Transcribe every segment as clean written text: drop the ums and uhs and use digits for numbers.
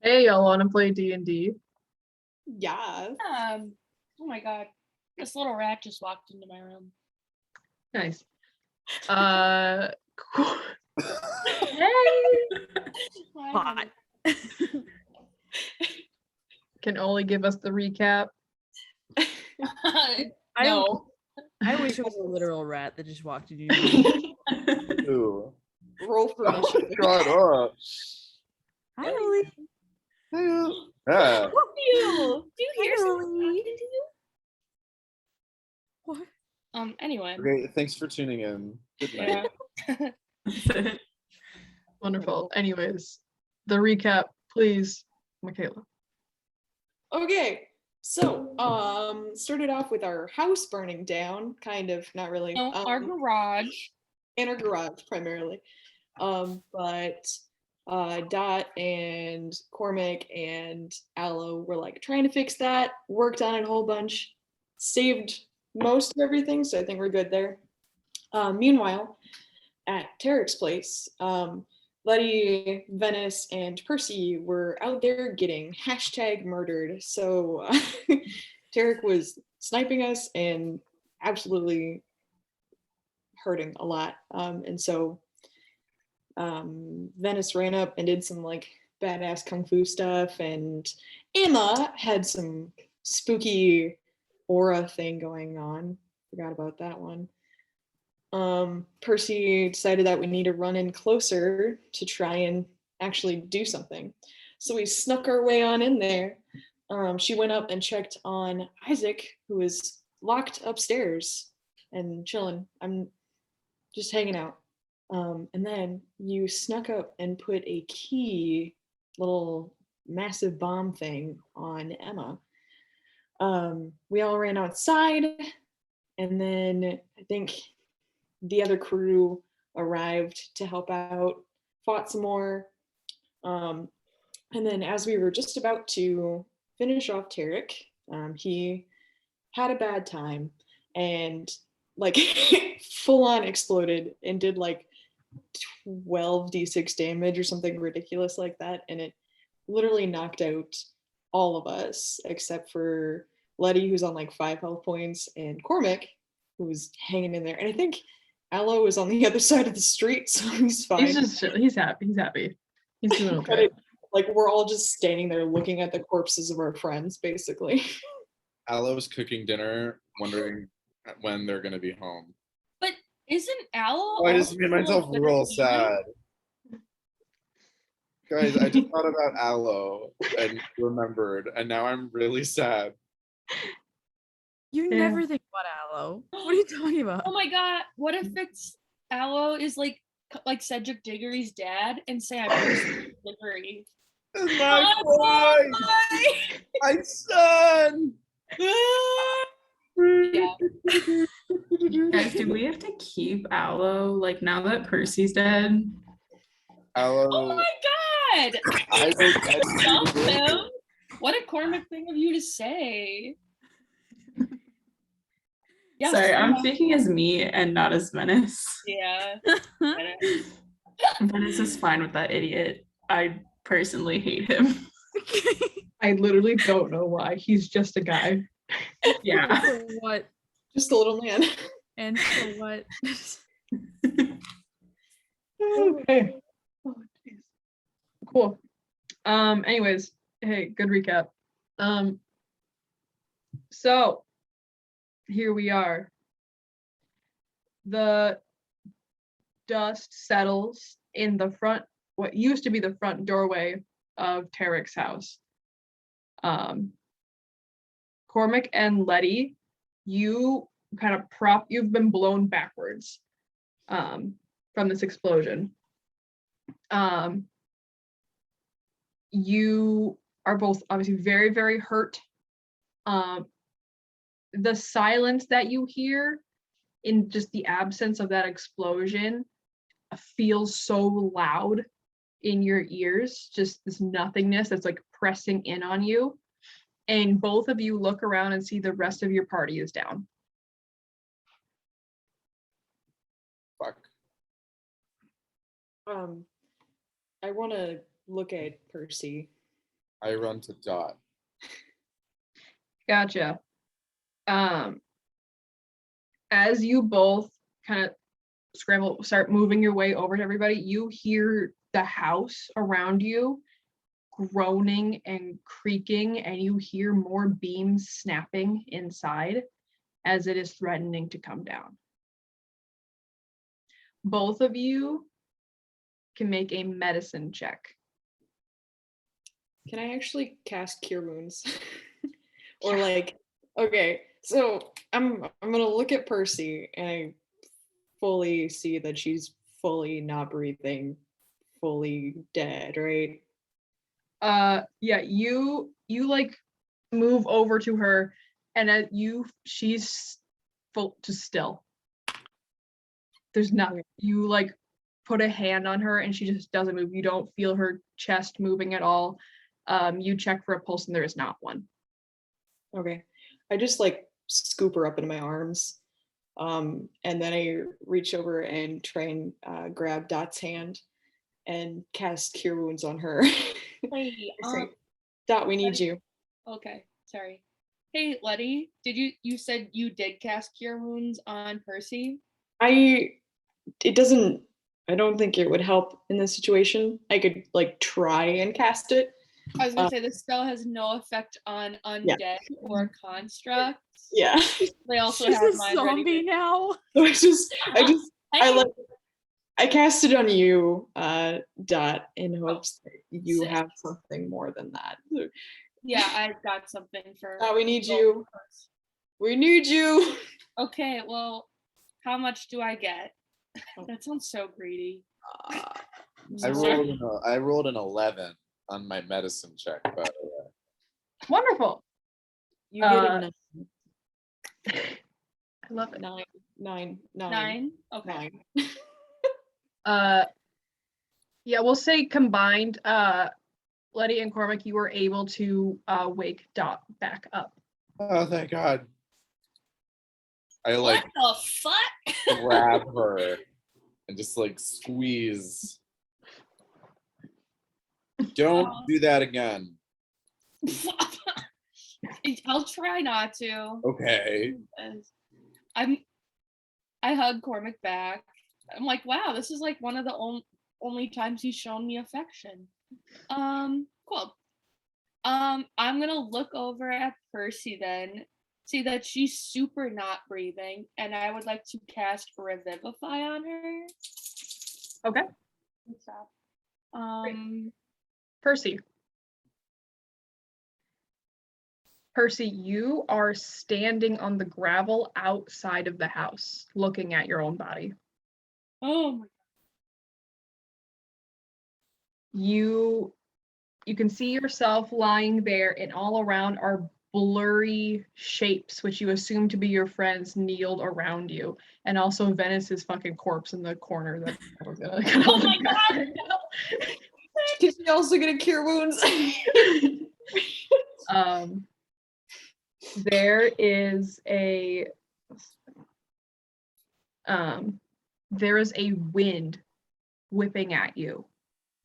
Hey, y'all want to play D&D? Yeah. Oh my god. This little rat just walked into my room. Nice. Cool. Hey! Hot. Can only give us the recap. No. I wish it was a literal rat that just walked into your room. Ew. Roll for initiative. Shut up. Hi, Oli. Yeah. Do you hear Hi, someone Oli. talking to you? What? Anyway. Okay, thanks for tuning in. Good night. Yeah. Wonderful. Anyways, the recap, please, Michaela. Okay. So, started off with our house burning down, kind of, not really. No, our garage. In our garage primarily. But Dot and Cormac and Aloe were like trying to fix that, worked on it a whole bunch, saved most of everything, so I think we're good there. Meanwhile, at Tarek's place, Letty, Venice, and Percy were out there getting #murdered. So Tarek was sniping us and absolutely hurting a lot. And so Venice ran up and did some like badass kung fu stuff, and Emma had some spooky aura thing going on. Forgot about that one. Percy decided that we need to run in closer to try and actually do something. So we snuck our way on in there. She went up and checked on Isaac, who was locked upstairs and chilling. I'm just hanging out. And then you snuck up and put a key, little massive bomb thing on Emma. We all ran outside, and then I think the other crew arrived to help out, fought some more. And then as we were just about to finish off Tarek, he had a bad time and like full on exploded and did like 12d6 damage or something ridiculous like that. And it literally knocked out all of us except for Letty, who's on like 5 health points, and Cormac, who was hanging in there. And I think Aloe is on the other side of the street, so he's fine. He's happy. He's doing okay. Like we're all just standing there looking at the corpses of our friends, basically. Aloe's cooking dinner, wondering when they're gonna be home. But isn't Aloe? Oh, I just made myself real sad. Guys, I just thought about Aloe and remembered, and now I'm really sad. You never think about Aloe. What are you talking about? Oh my god! What if it's Aloe is like Cedric Diggory's dad, and Sam is Diggory? It's my boy! My son! Yeah. Guys, do we have to keep Aloe, like, now that Percy's dead? Aloe. Oh my god! I Dump him. What a Cormac thing of you to say. Yes, Sorry, I'm speaking as me and not as Venice. Yeah. Venice is fine with that idiot. I personally hate him. I literally don't know why. He's just a guy. Yeah. For what? Just a little man. And for what? Okay. Oh, geez. Cool. Anyways, hey, good recap. So here we are. The dust settles in the front, what used to be the front doorway of Tarek's house. Cormac and Letty, you kind of you've been blown backwards from this explosion. You are both obviously very, very hurt. The silence that you hear in just the absence of that explosion feels so loud in your ears, just this nothingness that's like pressing in on you. And both of you look around and see the rest of your party is down. Fuck. I want to look at Percy I run to Dot. Gotcha. As you both kind of start moving your way over to everybody, you hear the house around you groaning and creaking, and you hear more beams snapping inside as it is threatening to come down. Both of you can make a medicine check. Can I actually cast Cure Wounds? Or like, okay, so I'm gonna look at Percy and I fully see that she's fully not breathing, fully dead, right? Yeah, you like move over to her, and she's just still. There's nothing. You like put a hand on her and she just doesn't move. You don't feel her chest moving at all. You check for a pulse and there is not one. Okay. I just like scoop her up into my arms. And then I reach over and try and grab Dot's hand and cast Cure Wounds on her. Hey, I say, Dot, we need you. okay, sorry. Hey, Letty, you said you did cast Cure Wounds on Percy? I don't think it would help in this situation. I could like try and cast it. I was gonna say this spell has no effect on undead or constructs. Yeah. They also She's have a mine ready. zombie now. So Hey, I cast it on you, Dot, in hopes that you sick. have something more than that. yeah, I've got something for. Dot, we need you. We need you. Okay, well, how much do I get? That sounds so greedy. I rolled an 11 on my medicine check, by the way. Wonderful. You get a I love it. nine. Okay. 9. Yeah, we'll say combined, Letty and Cormac, you were able to wake Dot back up. Oh, thank God. I like What the fuck? grab her and just like squeeze. Don't do that again. I'll try not to. Okay. I hug Cormac back. I'm like, wow, this is like one of the only times he's shown me affection. Cool. I'm gonna look over at Percy then, see that she's super not breathing, and I would like to cast Revivify on her. Okay. Percy. Percy, you are standing on the gravel outside of the house, looking at your own body. Oh my. You can see yourself lying there, and all around are blurry shapes, which you assume to be your friends kneeled around you, and also Venice's fucking corpse in the corner that was gonna come Oh my god! Is she also gonna Cure Wounds? There is a wind whipping at you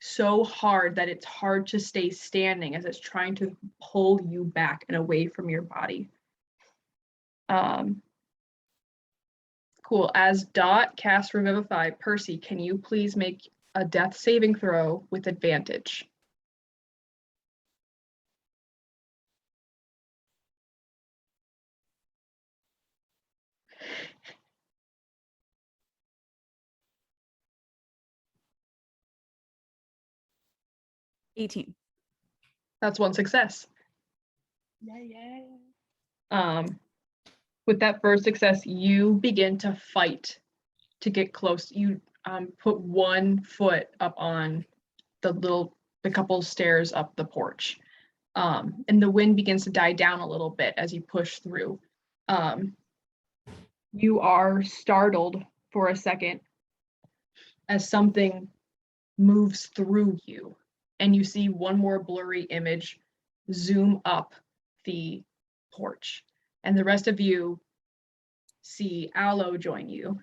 so hard that it's hard to stay standing as it's trying to pull you back and away from your body. Cool. As Dot casts Revivify, Percy, can you please make a death saving throw with advantage? $18. That's one success. Yeah. With that first success, you begin to fight to get close. You put one foot up on the couple stairs up the porch, and the wind begins to die down a little bit as you push through. You are startled for a second as something moves through you, and you see one more blurry image zoom up the porch, and the rest of you see Aloe join you.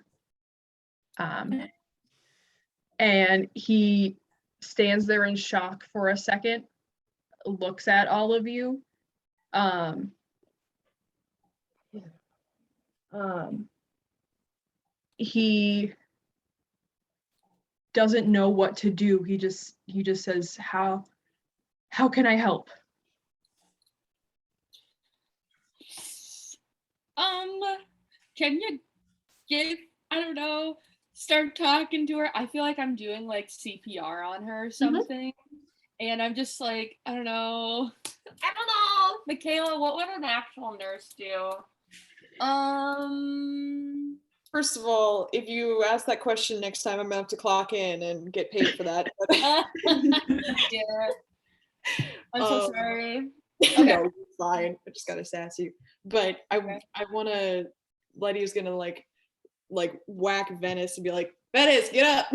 And he stands there in shock for a second, looks at all of you. He doesn't know what to do. He just says, how can I help? Can you I don't know, start talking to her? I feel like I'm doing like CPR on her or something. And I'm just like, I don't know, Michaela, what would an actual nurse do? First of all, if you ask that question next time, I'm gonna have to clock in and get paid for that. Yeah. I'm so sorry. No, it's fine. I just gotta sass you. But I wanna, Letty's gonna like whack Venice and be like, Venice, get up,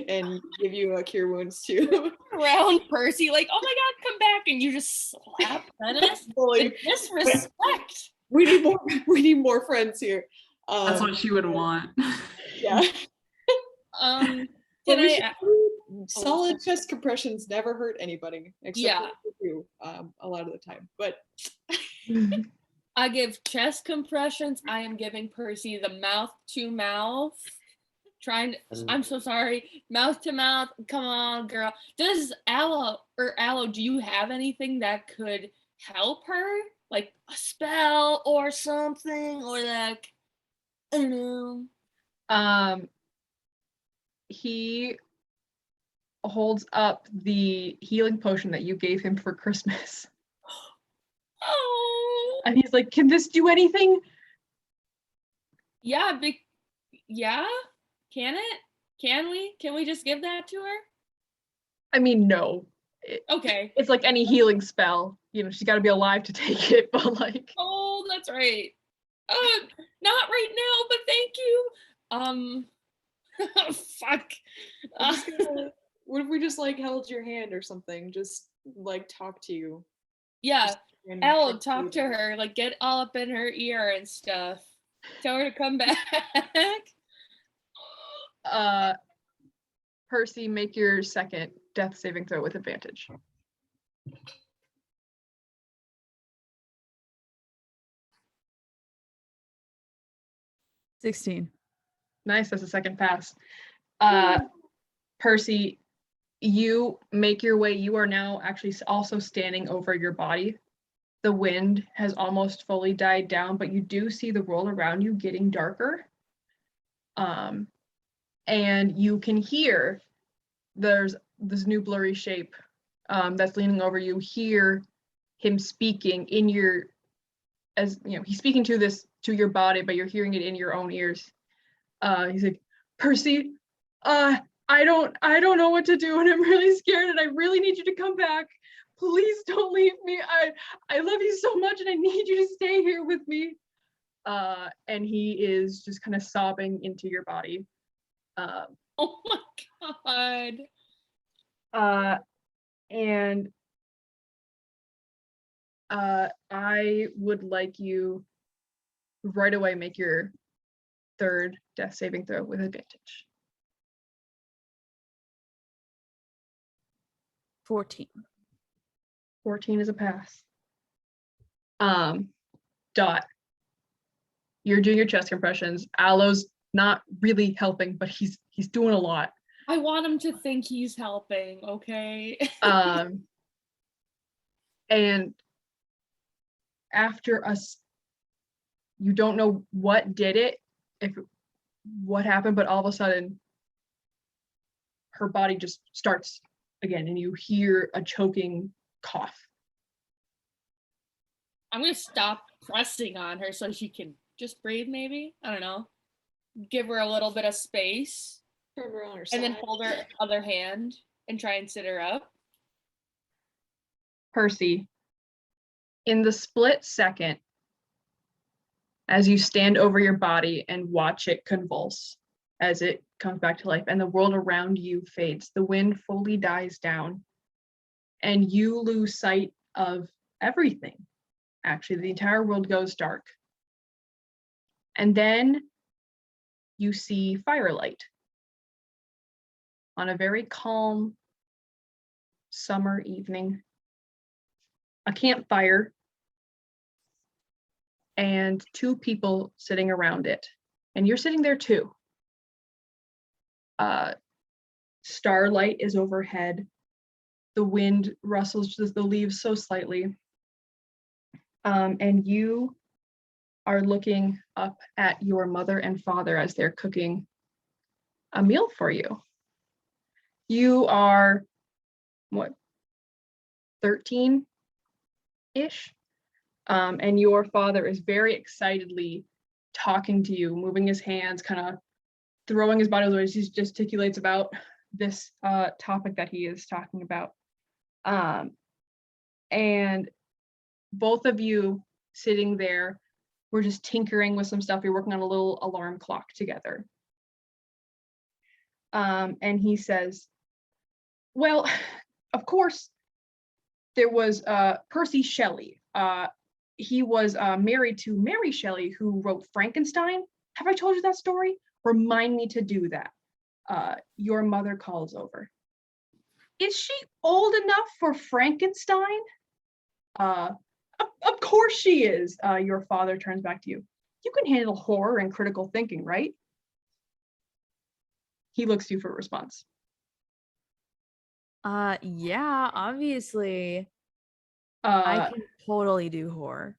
and give you a cure wounds too. Around Percy, like, oh my god, come back, and you just slap Venice. Fully. Disrespect. We need more friends here. That's what she would want. Yeah. Did I? Solid chest compressions never hurt anybody, except Yeah. for you, a lot of the time. But I give chest compressions. I am giving Percy the mouth to mouth. I'm so sorry. Mouth to mouth. Come on, girl. Does Aloe, do you have anything that could help her? Like a spell or something? Or like, I don't know. He holds up the healing potion that you gave him for Christmas. Oh. And he's like, can this do anything? Yeah, yeah? Can it? Can we just give that to her? I mean, no. Okay. It's like any healing spell. You know, she's got to be alive to take it, but like. Oh, that's right. Not right now, but thank you. Fuck. What if we just like held your hand or something? Just like talk to you. Yeah. And Aloe, talk to her. Like, get all up in her ear and stuff. Tell her to come back. Percy, make your second death saving throw with advantage. $16. Nice, that's a second pass. Percy, you make your way. You are now actually also standing over your body. The wind has almost fully died down, but you do see the world around you getting darker. And you can hear there's this new blurry shape that's leaning over you. Hear him speaking in your, as you know, he's speaking to your body, but you're hearing it in your own ears. He's like, Percy, I don't know what to do, and I'm really scared, and I really need you to come back. Please don't leave me. I love you so much, and I need you to stay here with me. And he is just kind of sobbing into your body. Oh my god. And I would like you right away make your third death saving throw with advantage. 14. 14 is a pass. Dot. You're doing your chest compressions. Aloe's not really helping, but he's doing a lot. I want him to think he's helping, okay? And after us, you don't know what did it, what happened, but all of a sudden her body just starts again and you hear a choking cough. I'm gonna stop pressing on her so she can just breathe, maybe. I don't know. Give her a little bit of space. Turn her on her and side. then hold her other hand and try and sit her up. Percy, in the split second, as you stand over your body and watch it convulse as it comes back to life and the world around you fades, the wind fully dies down and you lose sight of everything. Actually, the entire world goes dark. And then you see firelight on a very calm summer evening. a campfire, and 2 people sitting around it. And you're sitting there too. Starlight is overhead. The wind rustles just the leaves so slightly. And you are looking up at your mother and father as they're cooking a meal for you. You are, what, 13-ish? And your father is very excitedly talking to you, moving his hands, kind of throwing his body as he gesticulates about this topic that he is talking about. And both of you sitting there, we're just tinkering with some stuff. You're working on a little alarm clock together. And he says, well, of course, there was Percy Shelley. He was married to Mary Shelley, who wrote Frankenstein. Have I told you that story? Remind me to do that. Your mother calls over. Is she old enough for Frankenstein? Of course she is. Your father turns back to you. You can handle horror and critical thinking, right? He looks to you for a response. Yeah, obviously. I can totally do horror.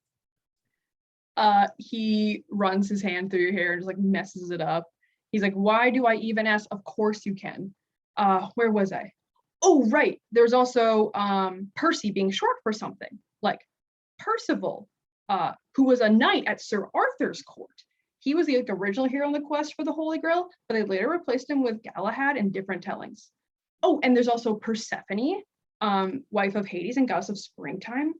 He runs his hand through your hair and just like messes it up. He's like, why do I even ask? Of course you can. Where was I? Oh, right. There's also Percy being short for something, like Percival, who was a knight at Sir Arthur's court. He was the original hero on the quest for the Holy Grail, but they later replaced him with Galahad in different tellings. Oh, and there's also Persephone, wife of Hades and goddess of springtime.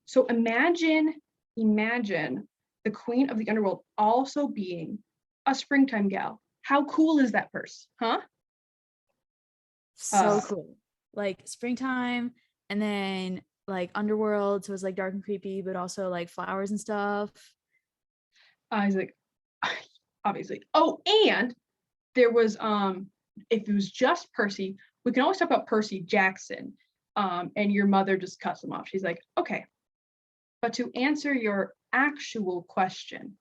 So imagine the queen of the underworld also being a springtime gal. How cool is that purse, huh? So cool. Like springtime, and then like underworld, so it's like dark and creepy, but also like flowers and stuff. He's like, obviously. Oh, and there was if it was just Percy, we can always talk about Percy Jackson. And your mother just cuts him off. She's like, okay, but to answer your actual question,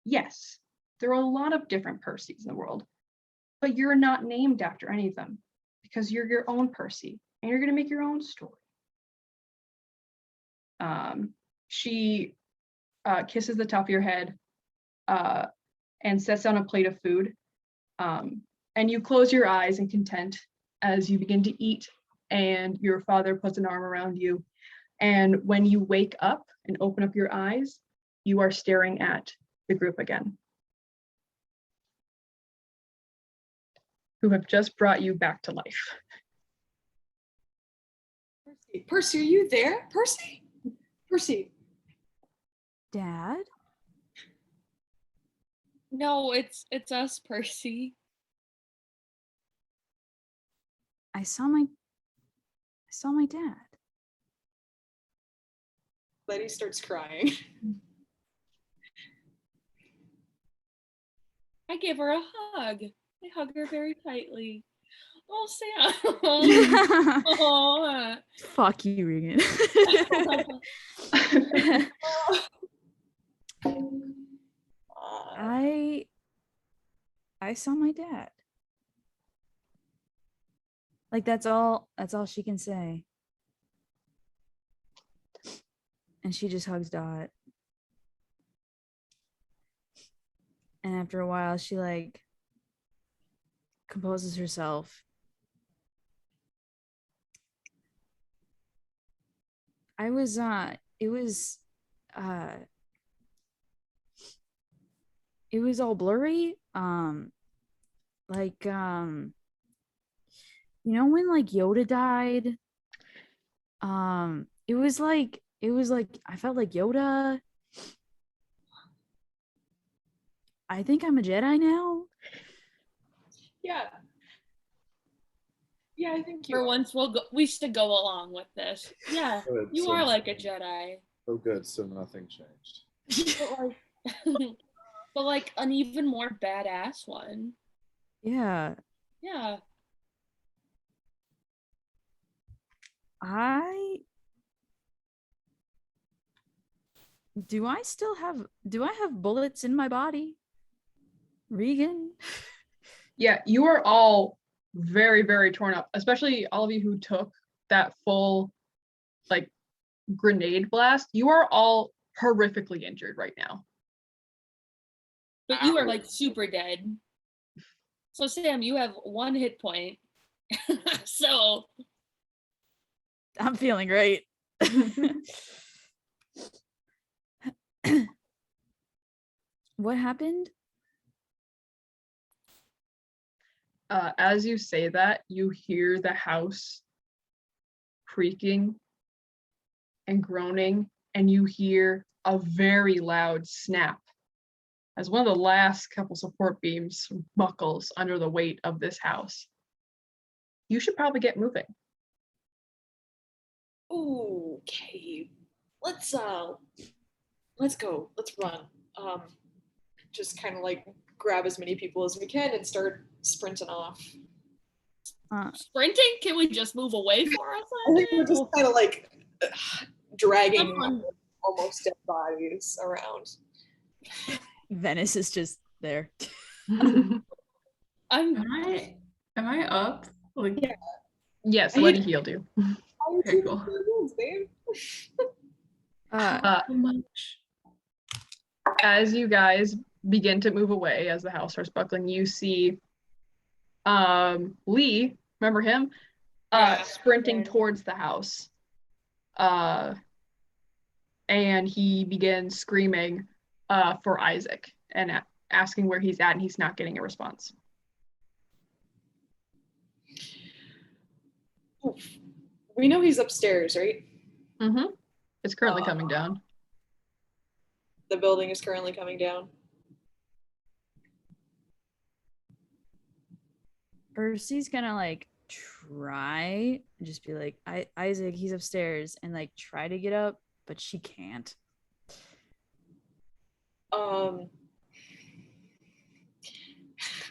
yes, there are a lot of different Percys in the world, but you're not named after any of them because you're your own Percy and you're going to make your own story. She kisses the top of your head and sets down a plate of food. And you close your eyes in content as you begin to eat, and your father puts an arm around you. And when you wake up and open up your eyes, you are staring at the group again, who have just brought you back to life. Percy, are you there? Percy? Percy. Dad? No, it's us, Percy. I saw my dad. Letty starts crying. I give her a hug. I hug her very tightly. Oh, Sam. Oh. Fuck you, Regan. I saw my dad. Like that's all she can say. And she just hugs Dot. And after a while she like composes herself. It was all blurry. You know when like Yoda died? It was like I felt like Yoda. I think I'm a Jedi now. Yeah. Yeah, I think you For are. once, we should go along with this. Yeah, Good, you so- are like a Jedi. Oh, good. So nothing changed. But like, but like an even more badass one. Yeah. Yeah. I Do I have bullets in my body? Regan? Yeah, you are all very, very torn up, especially all of you who took that full like grenade blast. You are all horrifically injured right now. But you are like super dead. So Sam, you have 1 hit point. So I'm feeling great. What happened? As you say that, you hear the house creaking and groaning, and you hear a very loud snap as one of the last couple support beams buckles under the weight of this house. You should probably get moving. Okay. Let's go. Let's run. Just kind of like grab as many people as we can and start sprinting off. sprinting? Can we just move away for a I think we're second? just kind of like dragging Someone- almost dead bodies around. Venice is just there. I'm Am I up? Like, Yeah. Yes, I Letty hit- healed you. Okay, cool. Uh, so much. As you guys begin to move away, as the house starts buckling, you see Lee, remember him? Yeah. Sprinting Yeah. towards the house. And he begins screaming for Isaac and asking where he's at, and he's not getting a response. Oof. We know he's upstairs, right? Mm-hmm. It's currently coming down. The building is currently coming down. Percy's gonna like try and just be like, Isaac, he's upstairs, and like try to get up, but she can't. I'm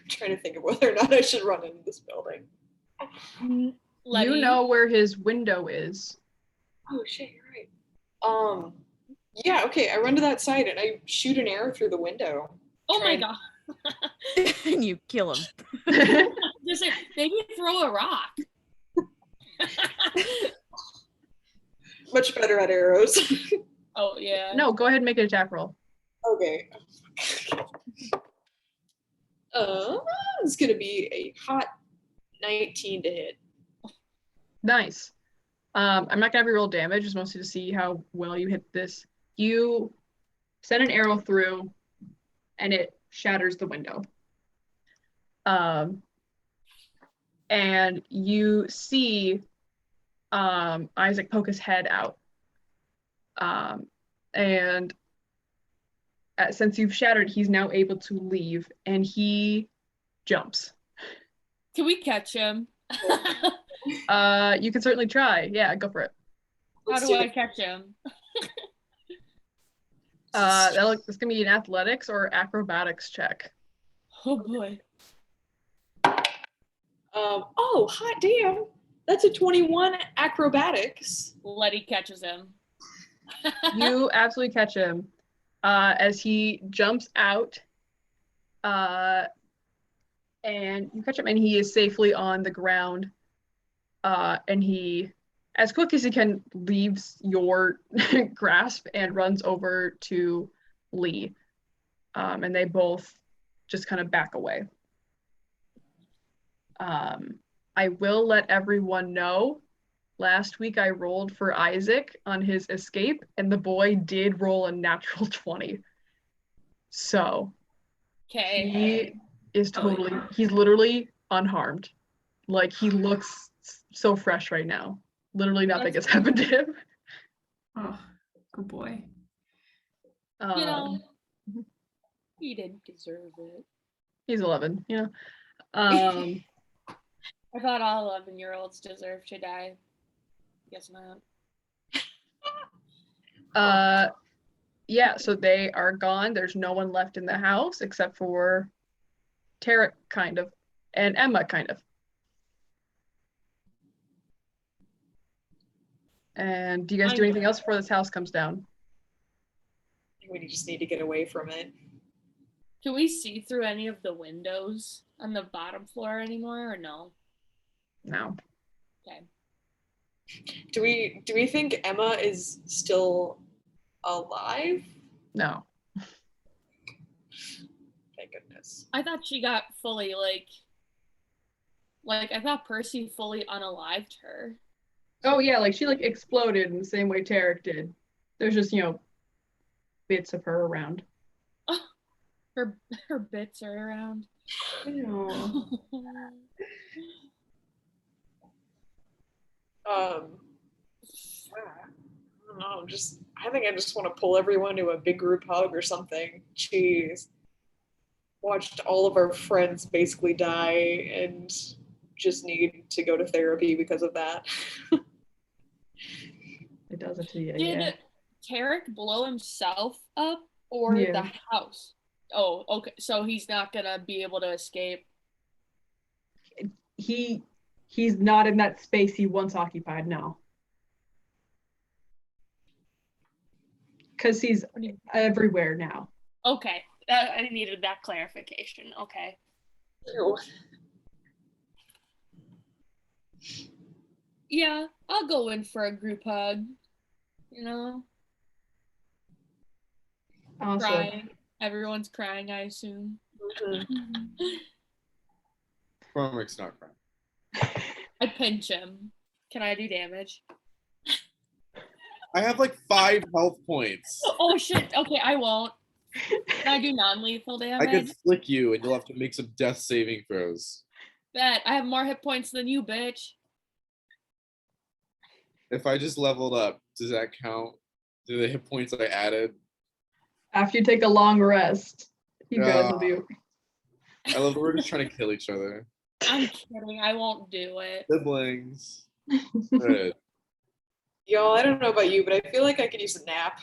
trying to think of whether or not I should run into this building. Letty. You know where his window is. Oh shit, you're right. Yeah, okay, I run to that side and I shoot an arrow through the window. Oh my Trying- god. And you kill him. Just say, maybe throw a rock. Much better at arrows. Oh yeah. No, go ahead and make an attack roll. Okay. It's gonna be a hot 19 to hit. Nice. I'm not gonna have you roll damage, just mostly to see how well you hit this. You send an arrow through, and it shatters the window. And you see Isaac poke his head out. And since you've shattered, he's now able to leave, and he jumps. Can we catch him? You can certainly try. Yeah, go for it. How Let's do do I it. catch him? That's gonna be an athletics or acrobatics check. Oh boy. Oh, hot damn. That's a 21 acrobatics. Letty catches him. You absolutely catch him as he jumps out, and you catch him, and he is safely on the ground. And he, as quick as he can, leaves your grasp and runs over to Lee. And they both just kind of back away. I will let everyone know, last week I rolled for Isaac on his escape, and the boy did roll a natural 20. So Okay. he is he's literally unharmed. Like, he looks so fresh right now. Literally nothing has happened to him. Oh, good boy. You know, he didn't deserve it. He's 11, you know. I thought all 11-year-olds deserve to die. Guess not. Yeah, so they are gone. There's no one left in the house except for Tarek, kind of, and Emma, kind of. And do you guys do anything else before this house comes down? we just need to get away from it. Can we see through any of the windows on the bottom floor anymore or no? No. Okay. Do we think Emma is still alive? No. Thank goodness. I thought she got fully like I thought Percy fully unalived her. Oh yeah, like she like exploded in the same way Tarek did. There's just, bits of her around. Her bits are around. Ew. I don't know, I think I just want to pull everyone to a big group hug or something. Jeez. Watched all of our friends basically die and just need to go to therapy because of that. It does it to you, Did yeah. Tarek blow himself up or Yeah. the house? Oh, okay. So he's not gonna be able to escape. He's not in that space he once occupied now. Because he's everywhere now. Okay. I needed that clarification. Okay. Ew. Yeah, I'll go in for a group hug. Awesome. Crying. Everyone's crying, I assume. Cormac's not crying. I pinch him. Can I do damage? I have like 5 health points. Oh shit. Okay, I won't. Can I do non-lethal I damage? could flick you and you'll have to make some death saving throws. Bet. I have more hit points than you, bitch. If I just leveled up, does that count? Do the hit points I added? After you take a long rest, you guys will be. I love that we're just trying to kill each other. I'm kidding. I won't do it. Siblings. Good. Y'all, I don't know about you, but I feel like I could use a nap.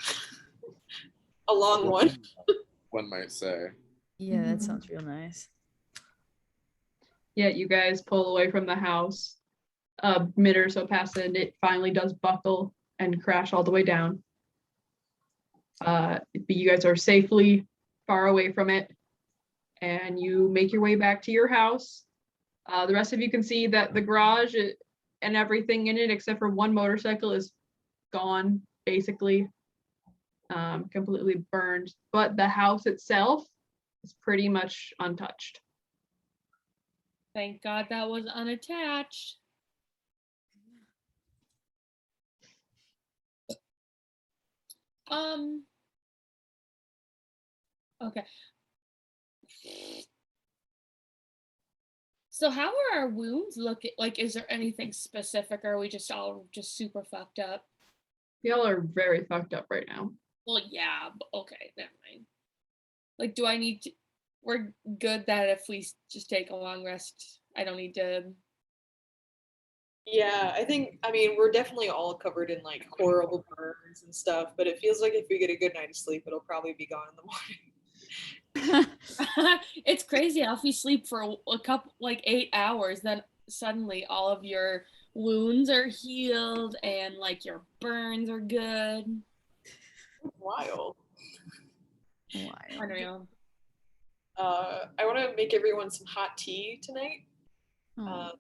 A long one. One might say. Yeah, that sounds real nice. Yeah, you guys pull away from the house. A minute or so passes and it finally does buckle and crash all the way down. But you guys are safely far away from it. And you make your way back to your house. The rest of you can see that the garage and everything in it, except for one motorcycle, is gone, basically. Completely burned. But the house itself is pretty much untouched. Thank God that was unattached. Okay. So how are our wounds looking? Like, is there anything specific, or are we just all just super fucked up? Y'all are very fucked up right now. Well, yeah, but okay, never mind. Like, do I need to? We're good that if we just take a long rest, I don't need to. Yeah, I mean, we're definitely all covered in like horrible burns and stuff, but it feels like if we get a good night's sleep, it'll probably be gone in the morning. It's crazy how if you sleep for a couple, like 8 hours, then suddenly all of your wounds are healed and like your burns are good. Wild. Unreal. I want to make everyone some hot tea tonight. Oh.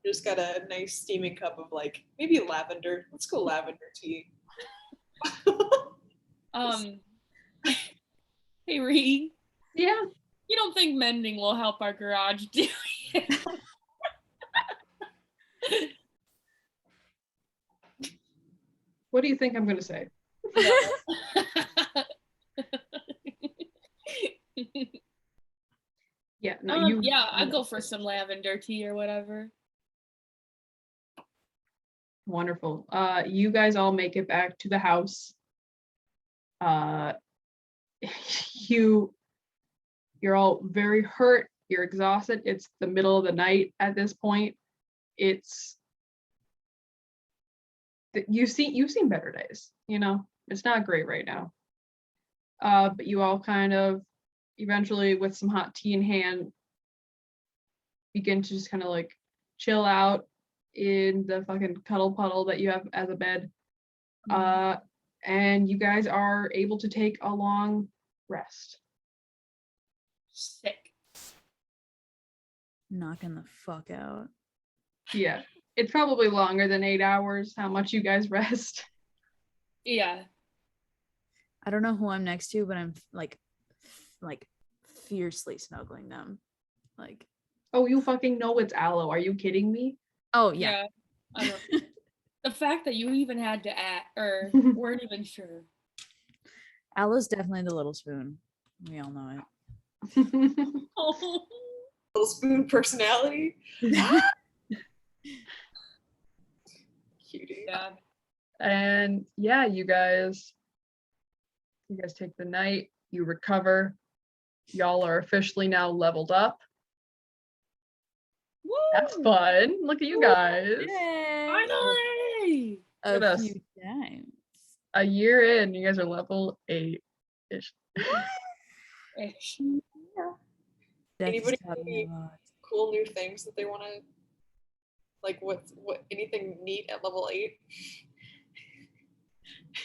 Just got a nice steaming cup of like maybe lavender. Let's go lavender tea. Hey Reed. Yeah. You don't think mending will help our garage, do you? What do you think I'm gonna say? Yeah, no, yeah, I'd go for some lavender tea or whatever. Wonderful. You guys all make it back to the house. You're all very hurt. You're exhausted. It's the middle of the night at this point. You've seen better days. It's not great right now. But you all kind of eventually, with some hot tea in hand, begin to just kind of like chill out in the fucking cuddle puddle that you have as a bed. and you guys are able to take a long rest. Sick. Knocking the fuck out. Yeah, it's probably longer than 8 hours, how much you guys rest. Yeah. I don't know who I'm next to, but I'm like fiercely snuggling them. Like, Oh, you fucking know it's Aloe. Are you kidding me? oh yeah. I don't the fact that you even had to act or weren't even sure. Aloe's definitely the little spoon. We all know it. Oh. Little spoon personality. Cutie. Yeah. And yeah, you guys take the night, you recover. Y'all are officially now leveled up. Woo! That's fun. Look at you guys. Finally! Look at A us. few times. A year in, you guys are level 8-ish. Ish. Death is Anybody taught me a lot. Cool new things that they want to, like what anything neat at level 8?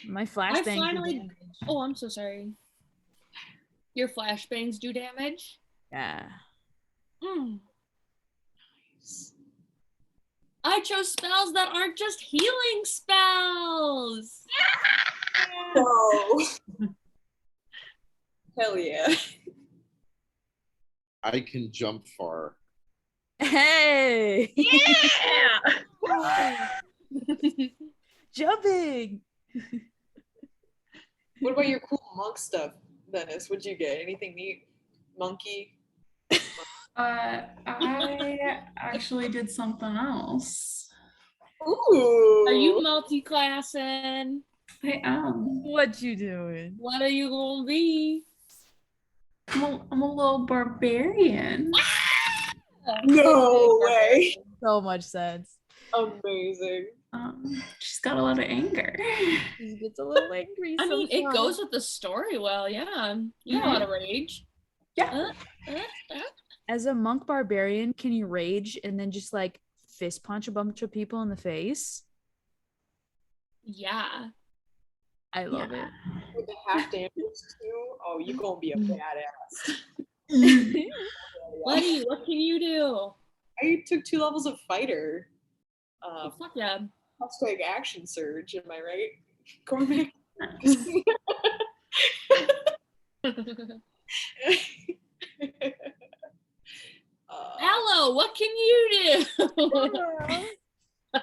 My I flashbang. do finally. damage. Oh, I'm so sorry. Your flashbangs do damage? Yeah. Mm. I chose spells that aren't just healing spells. No. Hell yeah. I can jump far. Hey. Yeah. Jumping. What about your cool monk stuff, Dennis? What'd you get? Anything neat? Monkey? I actually did something else. Ooh. Are you multi-classing? I am. What you doing? What are you gonna be? I'm a little barbarian. No way. So much sense. Amazing. She's got a lot of anger. He gets a little angry. I mean, it sometimes. goes with the story well, yeah. You know how to rage. Yeah. As a monk barbarian, can you rage and then just like fist punch a bunch of people in the face? Yeah. I love it. With the half damage too. Oh, you gonna be a badass. Buddy, what can you do? I took 2 levels of fighter. Oh, fuck yeah. Hashtag action surge, am I right? Cormac? Hello, what can you do?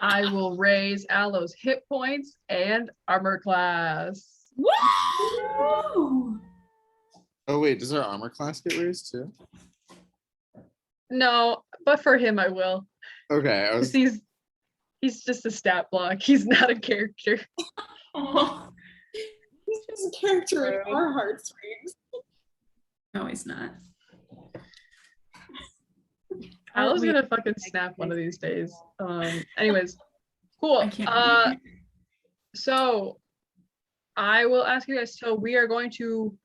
I will raise Aloe's hit points and armor class. Woo! Oh wait, does our armor class get raised too? No, but for him I will. Okay, I 'Cause was. he's just a stat block. He's not a character. Oh, He's just a character in our heartstrings. no, he's not. Aloe's Wait, gonna fucking snap one of these days. Anyways, cool. I can't wait. So I will ask you guys. So we are going to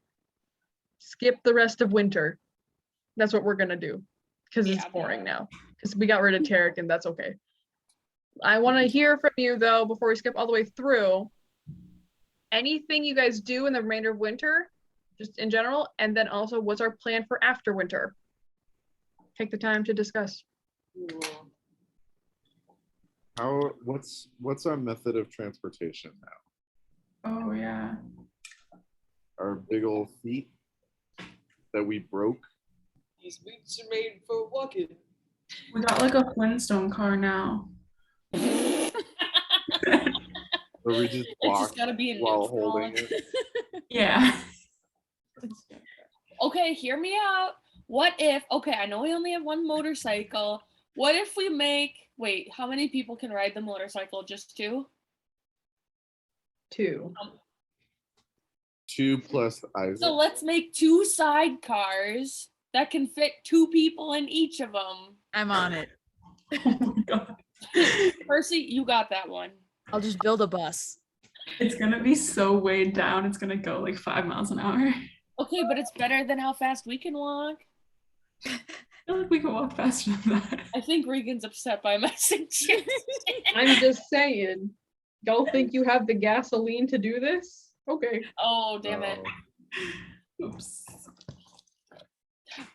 skip the rest of winter. That's what we're gonna do because it's Yeah. boring now. Because we got rid of Tarek, and that's okay. I want to hear from you though before we skip all the way through. Anything you guys do in the remainder of winter, just in general, and then also what's our plan for after winter? Take the time to discuss. What's our method of transportation now? Oh yeah. Our big old feet that we broke. These boots are made for walking. We got like a Flintstone car now. Where we just It's walk just gotta be in while neutral. holding it. Yeah. Okay, hear me out. What if, okay, I know we only have one motorcycle. What if we make, wait, how many people can ride the motorcycle? Just 2? 2. 2 plus Isaac. So let's make 2 sidecars that can fit 2 people in each of them. I'm on it. Oh my god. Percy, you got that one. I'll just build a bus. It's gonna be so weighed down. It's gonna go like 5 miles an hour. Okay, but it's better than how fast we can walk. I feel like we can walk faster than that. I think Regan's upset by my suggestion. I'm just saying. Don't think you have the gasoline to do this? Okay. Oh, damn it. Oops.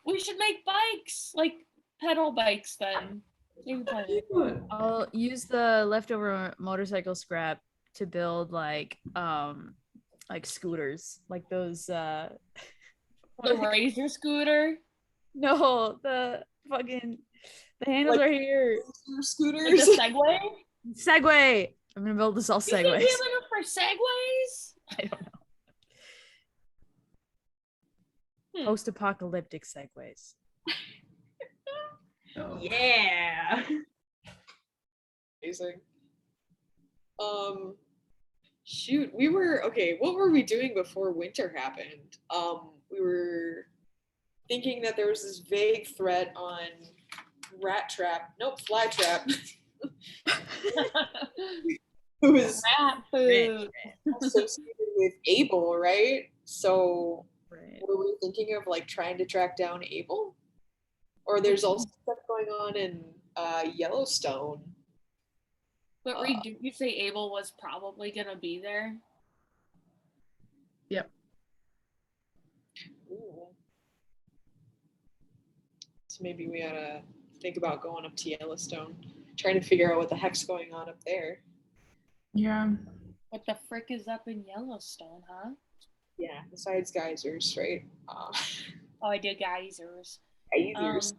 We should make bikes, like pedal bikes then. Same plan. I'll use the leftover motorcycle scrap to build like scooters, like those The Razor scooter. no, the fucking the handles Like- are here. Like Scooters. the Segway. Segway. I'm gonna build this all You think segways. we have enough for Segways? I don't know. Hmm. Post-apocalyptic segways. Oh. Yeah. Amazing. Shoot, we were okay. What were we doing before winter happened? We were thinking that there was this vague threat on Fly Trap, who was Rat food. associated with Abel, right? So Right. were we thinking of like trying to track down Abel? Or there's also stuff going on in Yellowstone. But Reed, did you say Abel was probably gonna be there? Ooh. So maybe we ought to think about going up to Yellowstone, trying to figure out what the heck's going on up there. Yeah. What the frick is up in Yellowstone, huh? Yeah, besides geysers, right? Oh, I did geysers. Geysers.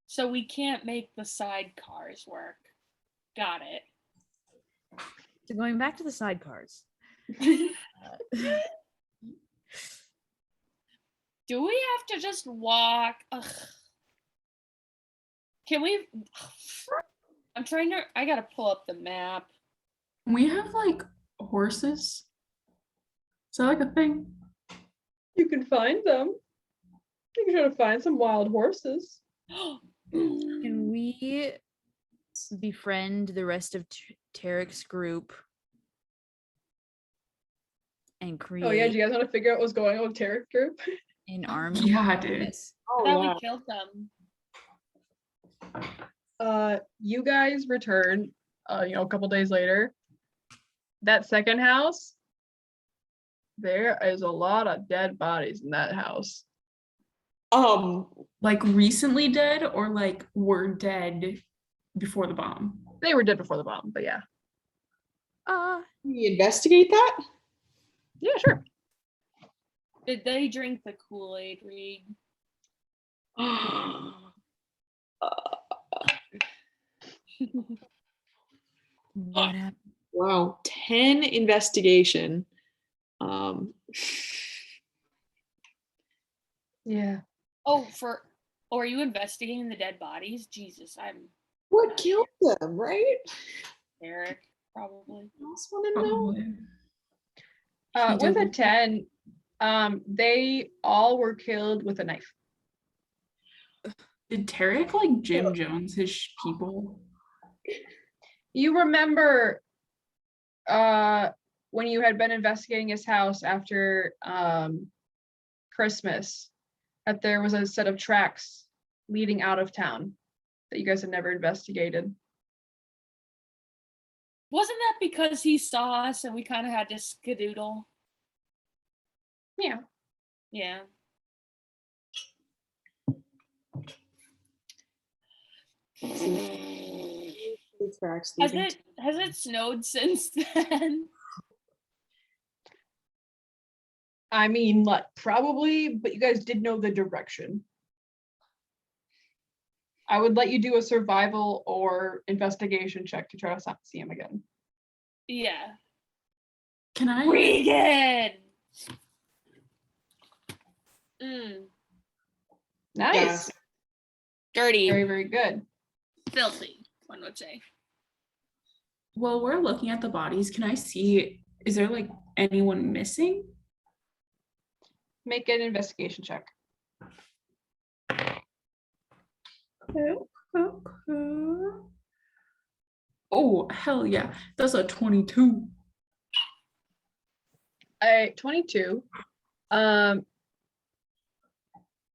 So we can't make the sidecars work. Got it. So going back to the sidecars. Do we have to just walk? Ugh. Can we? I gotta pull up the map. We have like horses. Is that like a thing? You can find them. You can try to find some wild horses. Can we befriend the rest of Tarek's group and create Oh yeah, do you guys want to figure out what's going on with Tarek's group? an army? Yeah, dude. Yes. Oh, Thought yeah. we killed them. You guys return, a couple days later. That second house, there is a lot of dead bodies in that house. Like recently dead or like were dead before the bomb? They were dead before the bomb, but yeah. Can we investigate that? Yeah, sure. Did they drink the Kool-Aid, Reed? What happened? Wow, 10 investigation. Yeah. Oh, are you investigating the dead bodies? Jesus, I'm What killed them, right? Eric, probably. I also want to know. Probably. He With a did- 10, they all were killed with a knife. Did Tarek like Jim Jones his people? You remember when you had been investigating his house after Christmas, that there was a set of tracks leading out of town that you guys had never investigated. Wasn't that because he saw us and we kind of had to skedoodle? Yeah. Yeah. Has it snowed since then? I mean, like, probably, but you guys did know the direction. I would let you do a survival or investigation check to try to see him again. Yeah. Can I? Regan. Mm. Nice. Dirty. Very, very good. Filthy, one would say. While we're looking at the bodies, can I see? Is there like anyone missing? Make an investigation check. Oh, hell yeah. That's a 22. 22.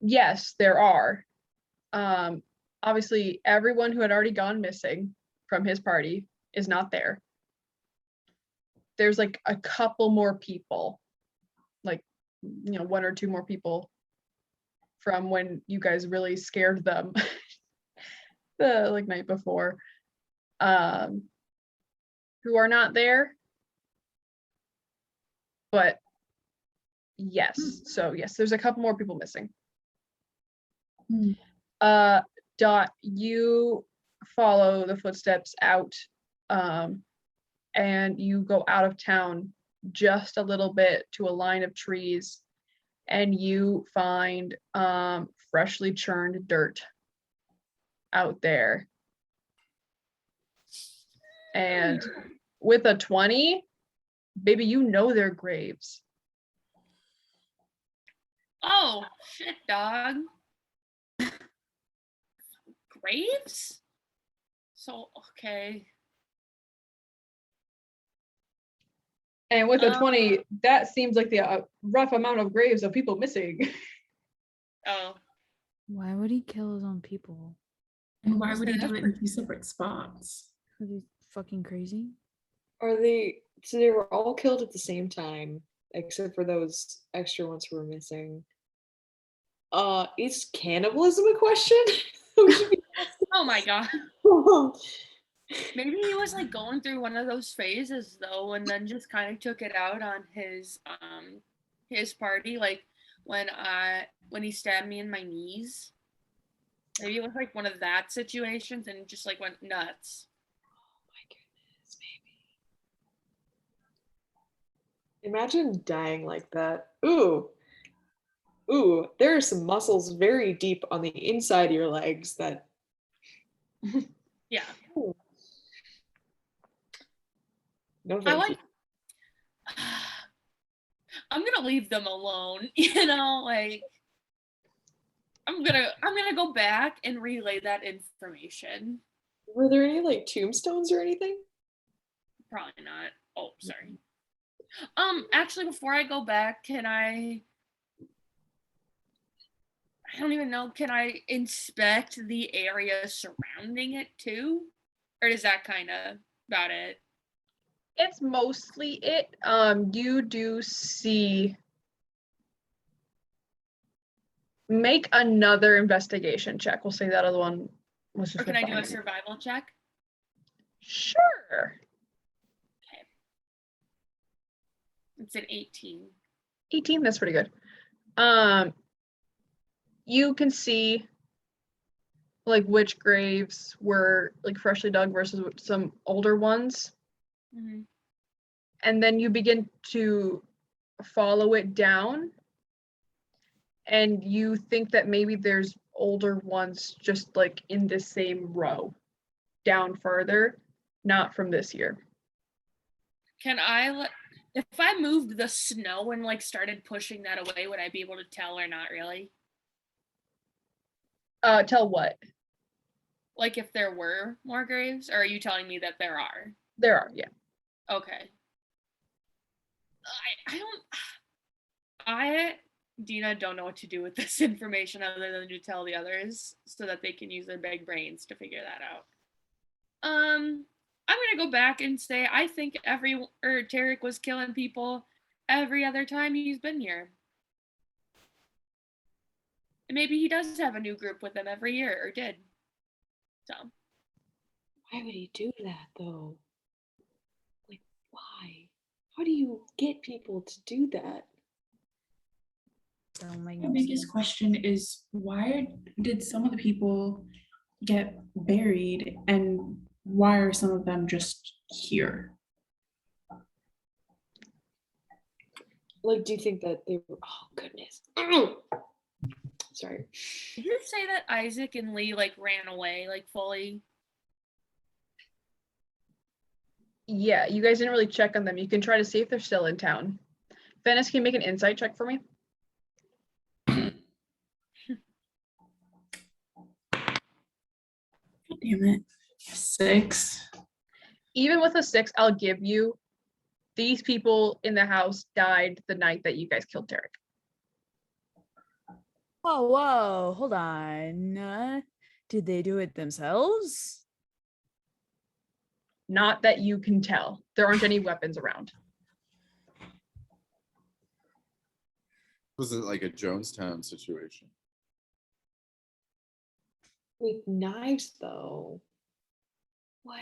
Yes, there are. obviously everyone who had already gone missing from his party is not there. There's like a couple more people, like, one or two more people from when you guys really scared them the like night before, who are not there. But yes, so yes, there's a couple more people missing. Hmm. Dot, you follow the footsteps out, and you go out of town just a little bit to a line of trees, and you find freshly churned dirt out there. And with a 20, baby, you know they're graves. Oh, shit, dog. Graves? So, okay. And with a 20, that seems like the rough amount of graves of people missing. Oh. Why would he kill his own people? And why would he do it in 2 separate spots? Because he's fucking crazy. Are they? So they were all killed at the same time, except for those extra ones who were missing. Is cannibalism a question? We should be Oh my god. asking. Maybe he was like going through one of those phases though, and then just kind of took it out on his party, like when he stabbed me in my knees. Maybe it was like one of that situations and just like went nuts. Oh my goodness, maybe. Imagine dying like that. Ooh. Ooh, there are some muscles very deep on the inside of your legs that. Yeah. Ooh. No, I thank like you. I'm gonna leave them alone, like I'm gonna go back and relay that information. Were there any like tombstones or anything? Probably not. Oh, sorry. Actually, before I go back, I don't even know, can I inspect the area surrounding it too? Or is that kind of about it? It's mostly it. You do see. Make another investigation check. We'll say that other one was just. Or can I do a finding. survival check? Sure. Okay. It's an 18. 18, that's pretty good. You can see like which graves were like freshly dug versus some older ones. Mm-hmm. And then you begin to follow it down, and you think that maybe there's older ones just like in the same row down further, not from this year. Can I if I moved the snow and like started pushing that away, would I be able to tell or not really? Tell what? Like if there were more graves, or are you telling me that there are? There are, yeah. Okay. Dina, don't know what to do with this information other than to tell the others so that they can use their big brains to figure that out. I'm gonna go back and say I think Tarek was killing people every other time he's been here. And maybe he does have a new group with him every year, or did. So. Why would he do that though? Like, why? How do you get people to do that? Don't make The no biggest sense. question is why did some of the people get buried and why are some of them just here? Like, do you think that they were? Oh goodness. Sorry. Did you say that Isaac and Lee like ran away like fully? Yeah, you guys didn't really check on them. You can try to see if they're still in town. Venice, can you make an insight check for me? Damn it. 6. Even with a 6, I'll give you these people in the house died the night that you guys killed Tarek. Whoa, hold on. Did they do it themselves? Not that you can tell. There aren't any weapons around. Was it like a Jonestown situation? With knives, though. What?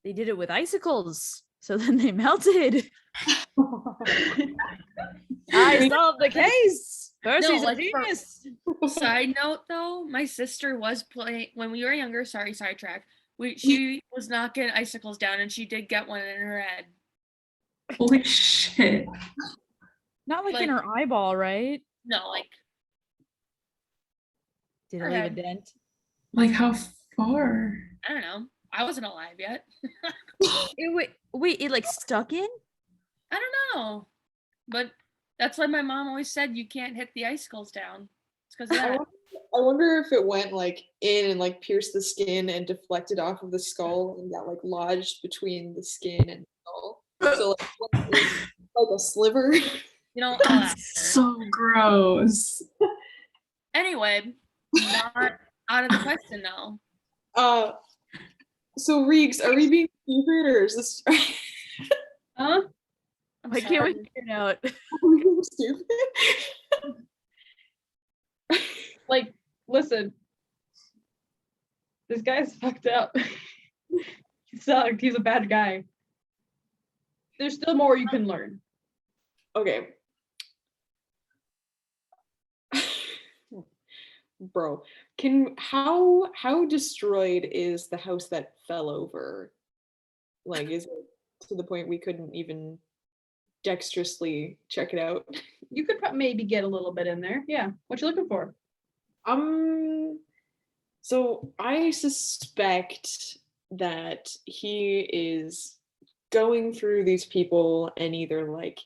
They did it with icicles, so then they melted. I solved the case. Percy's a like, genius. Side note though, my sister was playing when we were younger. Sorry, sidetrack. She was knocking icicles down, and she did get one in her head. Holy shit. Not like, Like- in her eyeball, right? No, like Did her it leave a head. dent? Like how far? I don't know. I wasn't alive yet. Wait, it like stuck in? I don't know, but that's why my mom always said you can't hit the icicles down. It's because of I that. wonder if it went like in and like pierced the skin and deflected off of the skull and got like lodged between the skin and the skull. So like a sliver. You know, I'll ask her. So gross. Anyway, not out of the question though. So Reeks, are we being stupid or is this Huh? I'm I can't wait sorry. to figure it out. are we being stupid? Like, listen. This guy's fucked up. He sucked. He's a bad guy. There's still more you can learn. Okay. Bro, how destroyed is the house that fell over? Like, is it to the point we couldn't even dexterously check it out? You could maybe get a little bit in there. Yeah. What you looking for? So I suspect that he is going through these people and either like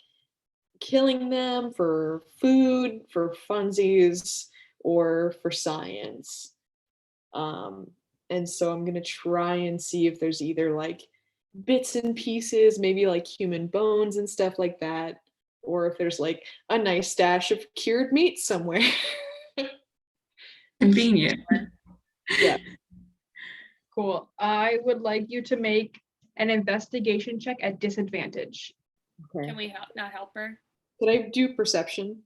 killing them for food, for funsies, or for science. And so I'm gonna try and see if there's either like bits and pieces, maybe like human bones and stuff like that, or if there's like a nice stash of cured meat somewhere. Convenient. Yeah. Cool. I would like you to make an investigation check at disadvantage. Okay. Can we not help her? Could I do perception?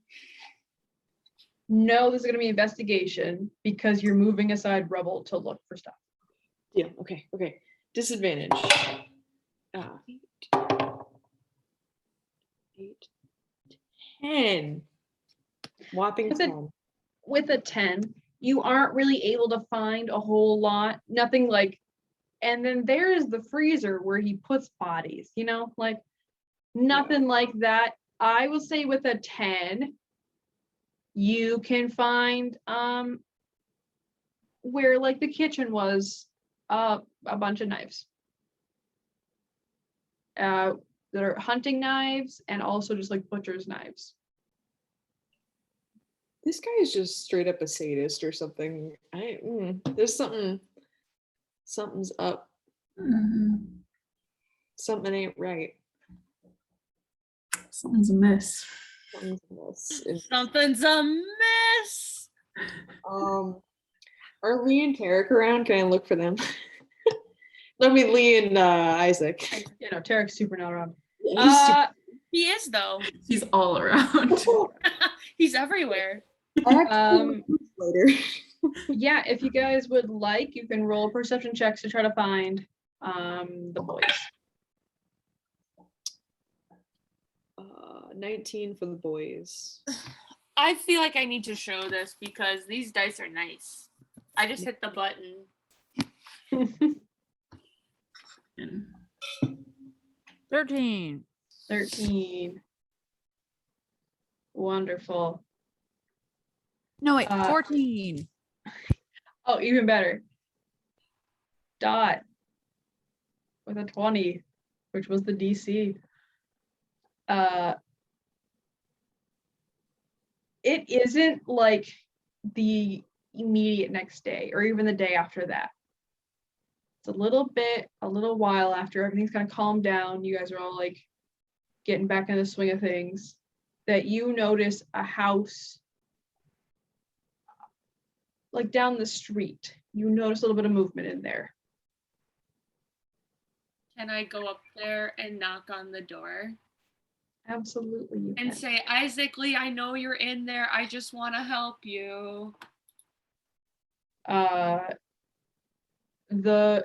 No, this is going to be investigation because you're moving aside rubble to look for stuff. Yeah, okay. Disadvantage. 8, 10. Whopping Is it- 10. With a 10, you aren't really able to find a whole lot. Nothing like, and then there is the freezer where he puts bodies, like nothing like that. I will say with a 10, you can find where like the kitchen was a bunch of knives. That are hunting knives and also just like butcher's knives. This guy is just straight up a sadist or something. There's something's up. Mhm. Something ain't right. Something's amiss. Something's amiss. And, Something's amiss. are Lee and Tarek around? Can I look for them? Let me Lee and Isaac. Tarek's super not around. Yeah, he's super- He is though. He's all around. He's everywhere. later. Yeah, if you guys would like, you can roll perception checks to try to find the boys. 19 for the boys. I feel like I need to show this because these dice are nice. I just hit the button. 13. 13. Wonderful. No, wait, 14. 14. Oh, even better. Dot with a 20, which was the DC. It isn't like the immediate next day or even the day after that. It's a little while after everything's kind of calmed down. You guys are all like getting back in the swing of things, that you notice a house like down the street. You notice a little bit of movement in there. Can I go up there and knock on the door Absolutely, you and can. say, Isaac Lee, I know you're in there. I just want to help you. The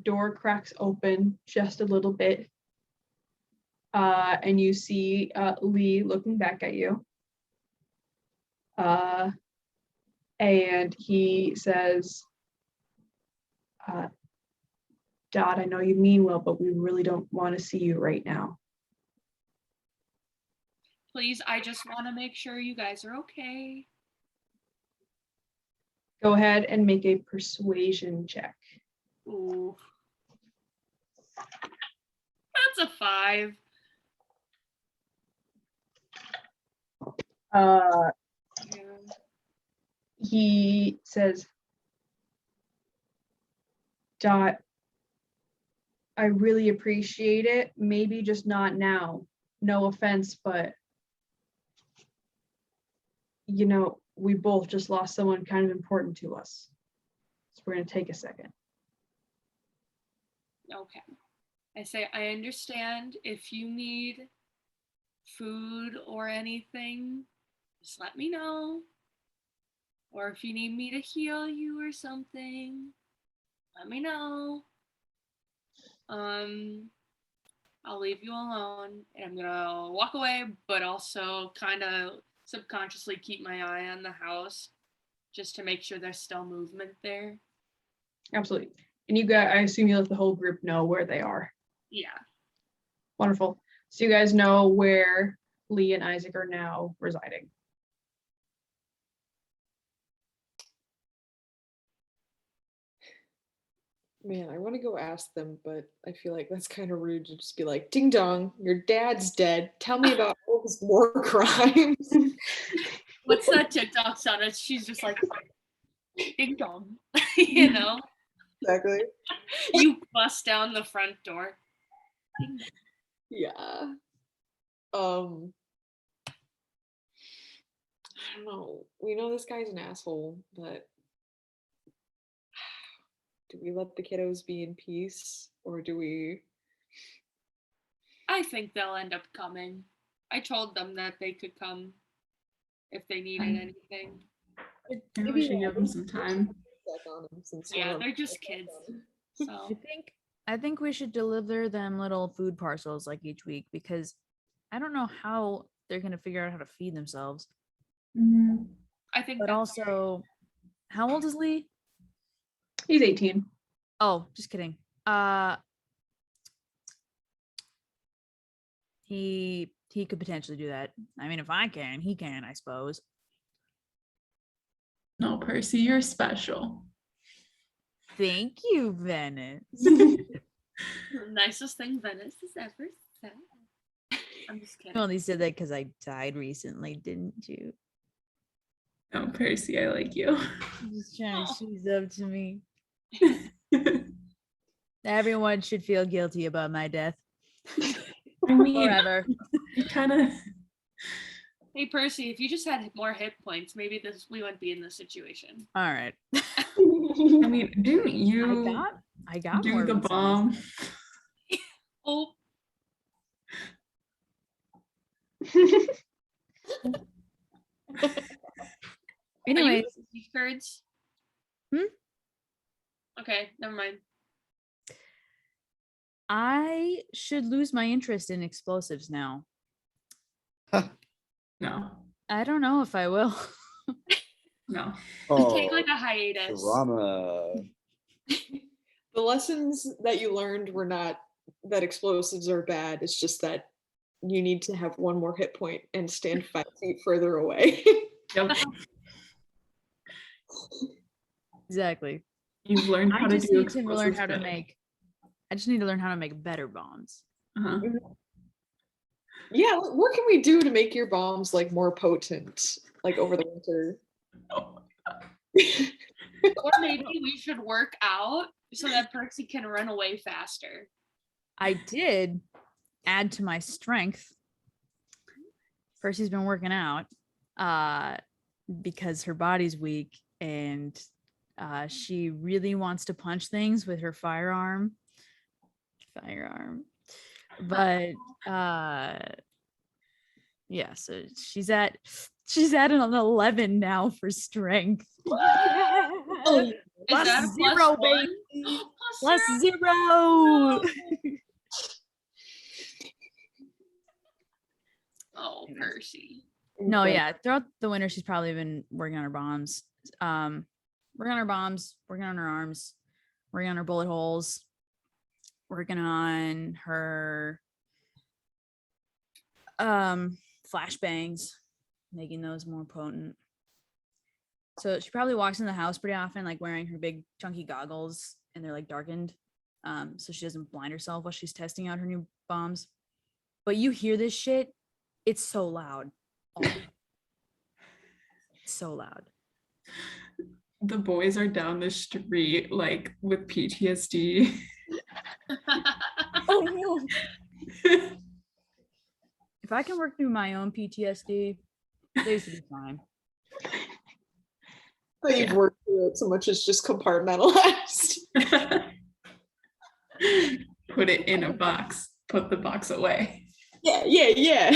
door cracks open just a little bit, and you see Lee looking back at you. And he says, Dot, I know you mean well, but we really don't want to see you right now. Please, I just want to make sure you guys are okay. Go ahead and make a persuasion check. Ooh. That's a 5. Uh, Yeah. he says, Dot, I really appreciate it. Maybe just not now. No offense, but you know, we both just lost someone kind of important to us. So we're gonna take a second. Okay. I say, I understand if you need food or anything, just let me know. Or if you need me to heal you or something, let me know. I'll leave you alone and I'm gonna walk away, but also kind of subconsciously keep my eye on the house just to make sure there's still movement there. Absolutely. And you guys, I assume you let the whole group know where they are. Yeah. Wonderful. So you guys know where Lee and Isaac are now residing. Man, I want to go ask them, but I feel like that's kind of rude to just be like, ding dong, your dad's dead. Tell me about all his war crimes. What's that TikTok sound? She's just like, ding dong, you know? Exactly. You bust down the front door. Ding dong. Yeah. I don't know. We know this guy's an asshole, but do we let the kiddos be in peace or do we? I think they'll end up coming. I told them that they could come if they needed anything. Maybe we should give them some time. Check on him since Yeah, one of they're them- just kids. So I think we should deliver them little food parcels like each week because I don't know how they're gonna figure out how to feed themselves. Mhm. I think But that's also, how old is Lee? He's 18. Oh, just kidding. He could potentially do that. I mean, if I can, he can, I suppose. No, Percy, you're special. Thank you, Venice. the nicest thing Venice has ever said. I'm just You kidding. only said that because I died recently, didn't you? No, Percy, I like you. I'm just trying to Oh. she's up to me. Everyone should feel guilty about my death. I mean, Forever. you kind of. Hey Percy, if you just had more hit points, maybe we wouldn't be in this situation. All right. I mean, didn't you I got do more the reasons. bomb? Oh, Anyways, cards. Hmm? Okay, never mind. I should lose my interest in explosives now. No, I don't know if I will. no. Take like a hiatus. Drama. The lessons that you learned were not that explosives are bad. It's just that you need to have one more hit point and stand 5 feet further away. Yep. Exactly. You've learned how I to just do need to learn explosives how to better. make. I just need to learn how to make better bombs. Uh-huh. Yeah, what can we do to make your bombs like more potent, like over the winter? Oh, Or maybe we should work out so that Percy can run away faster. I did add to my strength. Percy's been working out because her body's weak and she really wants to punch things with her firearm. But yeah, so she's at an 11 now for strength. Oh, Is that a plus zero, one? baby. Plus Plus zero? 0. Oh, Percy. No, yeah. Throughout the winter, she's probably been working on her bombs. Working on her bombs, working on her arms, working on her bullet holes, working on her flashbangs, making those more potent. So she probably walks in the house pretty often, like wearing her big chunky goggles, and they're like darkened, so she doesn't blind herself while she's testing out her new bombs. But you hear this shit, it's so loud. Oh. It's so loud. The boys are down the street like with PTSD. Oh no. If I can work through my own PTSD, they should be fine. But you've worked through it so much it's just compartmentalized. Put it in a box. Put the box away. Yeah.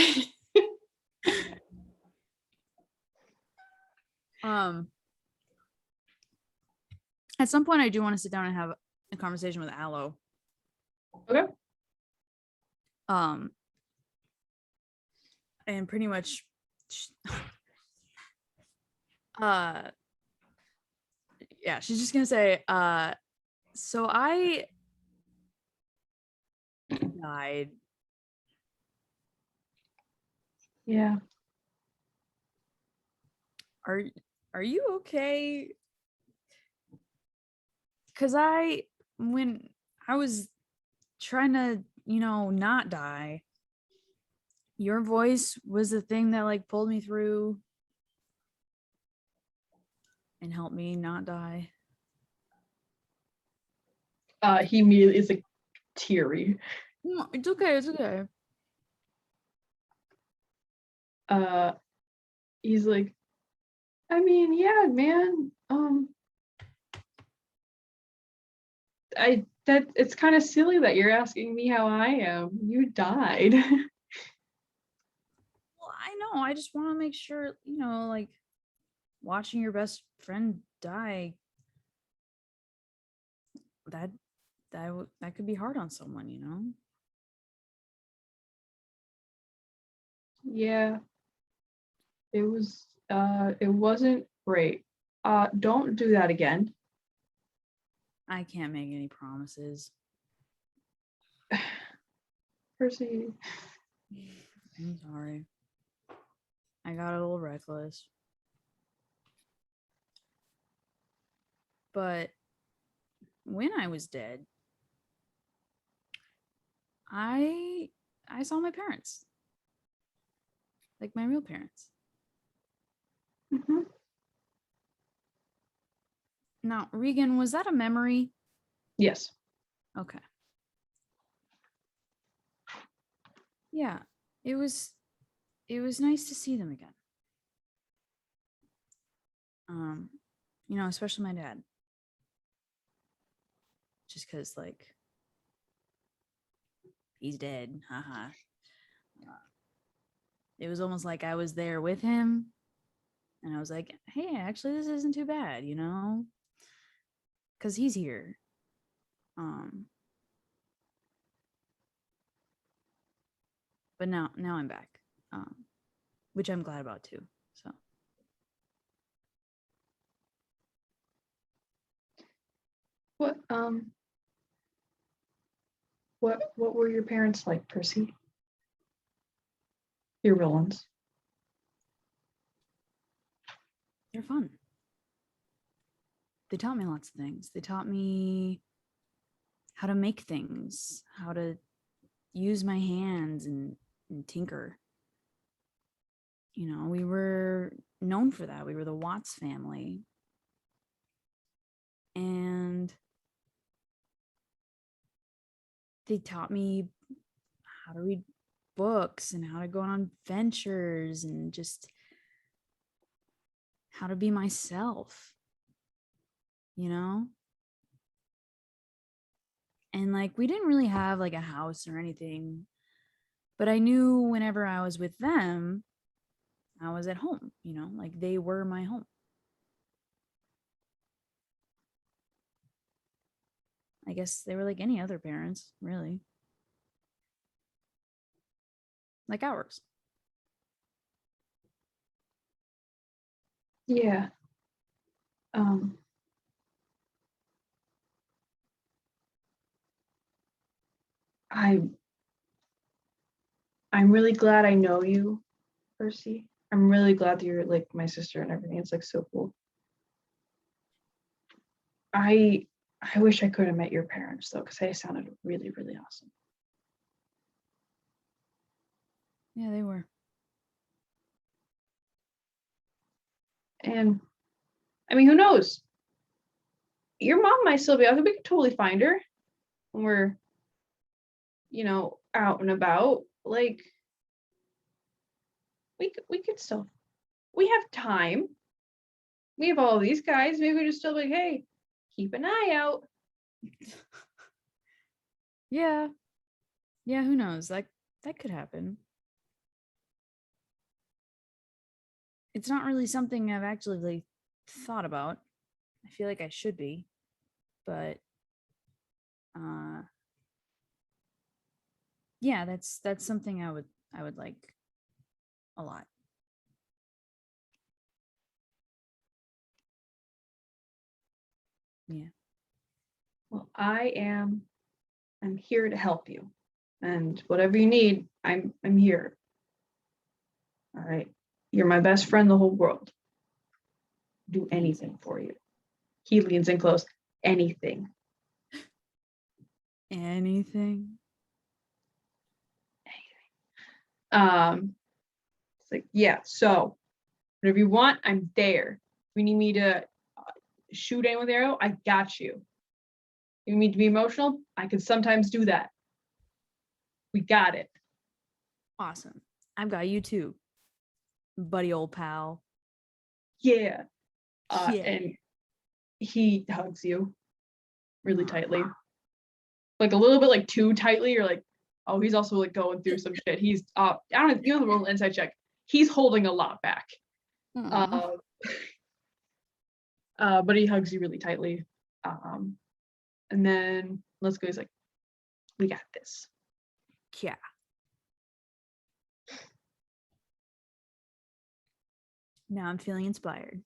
At some point, I do want to sit down and have a conversation with Aloe. Okay. And pretty much, yeah, she's just gonna say, so I died. Yeah. Are you okay? Because when I was trying to, not die, your voice was the thing that like pulled me through and helped me not die. He immediately is like teary. No, it's okay. He's like, I mean, yeah, man. It's kind of silly that you're asking me how I am. You died. Well, I know. I just want to make sure, like watching your best friend die, that could be hard on someone, Yeah. It wasn't great. Don't do that again. I can't make any promises. Percy. I'm sorry. I got a little reckless. But when I was dead, I saw my parents. Like my real parents. Mhm. Now, Regan, was that a memory? Yes. Okay. Yeah, it was nice to see them again. Especially my dad. Just because, like, he's dead. Haha. It was almost like I was there with him. And I was like, hey, actually, this isn't too bad, because he's here. But now I'm back, which I'm glad about too. So. What were your parents like, Percy? Your real ones. They're fun. They taught me lots of things. They taught me how to make things, how to use my hands and tinker. We were known for that. We were the Watts family. And they taught me how to read books and how to go on adventures and just how to be myself. you know? And like we didn't really have like a house or anything, but I knew whenever I was with them, I was at home, you know, like they were my home. I guess they were like any other parents, really. Like ours. Yeah. Um, I I'm really glad I know you, Percy. I'm really glad that you're like my sister and everything. It's like so cool. I wish I could have met your parents though, because they sounded really, really awesome. Yeah, they were. And I mean, who knows? Your mom might still be out there. We could totally find her when we're, out and about. Like, we could still, we have time. We have all these guys. Maybe we just still be like, hey, keep an eye out. Yeah. Yeah, who knows? That could happen. It's not really something I've actually like thought about. I feel like I should be, but yeah, that's something I would like a lot. Yeah. Well, I'm here to help you. And whatever you need, I'm here. All right. You're my best friend in the whole world. Do anything for you. He leans in close. Anything. Anything. It's like, yeah, so whatever you want, I'm there. If you need me to shoot anyone with an arrow, I got you. You need to be emotional? I can sometimes do that. We got it. Awesome. I've got you too, buddy, old pal. Yeah. Yeah. And he hugs you really Aw. tightly. Like a little bit like too tightly. You're like, oh, he's also like going through some shit. He's I don't know, you know the roll inside check. He's holding a lot back. Aw. But he hugs you really tightly. And then let's go. He's like, we got this. Yeah. Now I'm feeling inspired.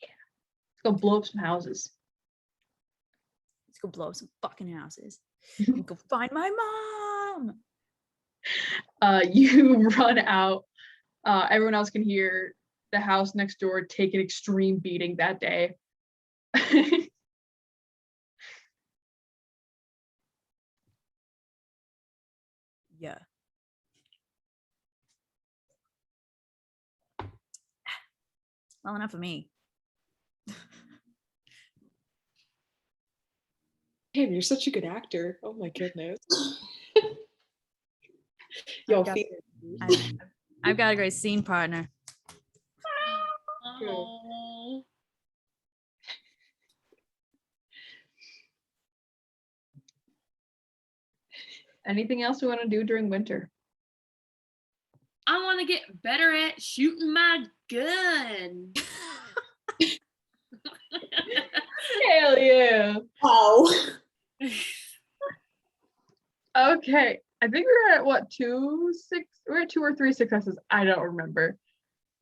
Let's go blow up some houses. Let's go blow up some fucking houses. And go find my mom. You run out. Everyone else can hear the house next door take an extreme beating that day. Yeah. Well, enough of me. Damn, you're such a good actor. Oh my goodness. Y'all got- feel I've got a great scene partner. Oh. Anything else we want to do during winter? I want to get better at shooting my gun. Hell yeah. wow. Okay. I think we're at what, we're at 2 or 3 successes. I don't remember.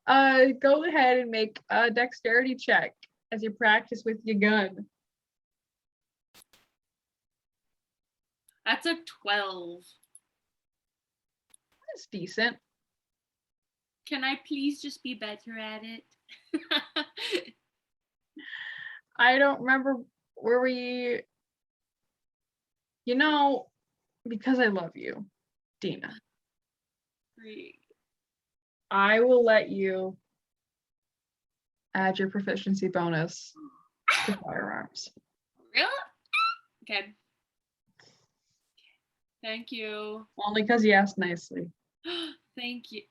Go ahead and make a dexterity check as you practice with your gun. That's a 12. That's decent. Can I please just be better at it? I don't remember where because I love you, Dina, Great. I will let you add your proficiency bonus to firearms. Really? Okay. Thank you. Only because you asked nicely. Thank you.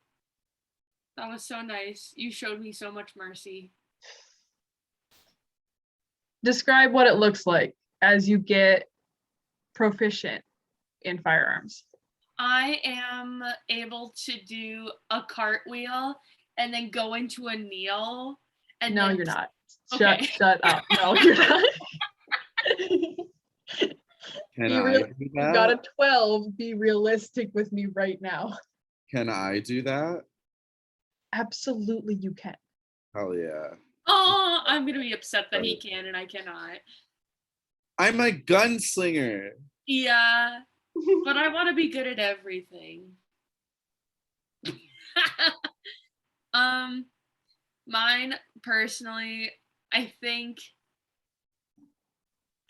That was so nice. You showed me so much mercy. Describe what it looks like as you get proficient in firearms. I am able to do a cartwheel and then go into a kneel. And No, then, you're not. Okay. Shut up. No, you're not. Can Be I real- do You got a that? 12. Be realistic with me right now. Can I do that? Absolutely, you can. Hell yeah. Oh, I'm gonna be upset that he can and I cannot. I'm a gunslinger. Yeah, but I want to be good at everything. Mine personally, I think,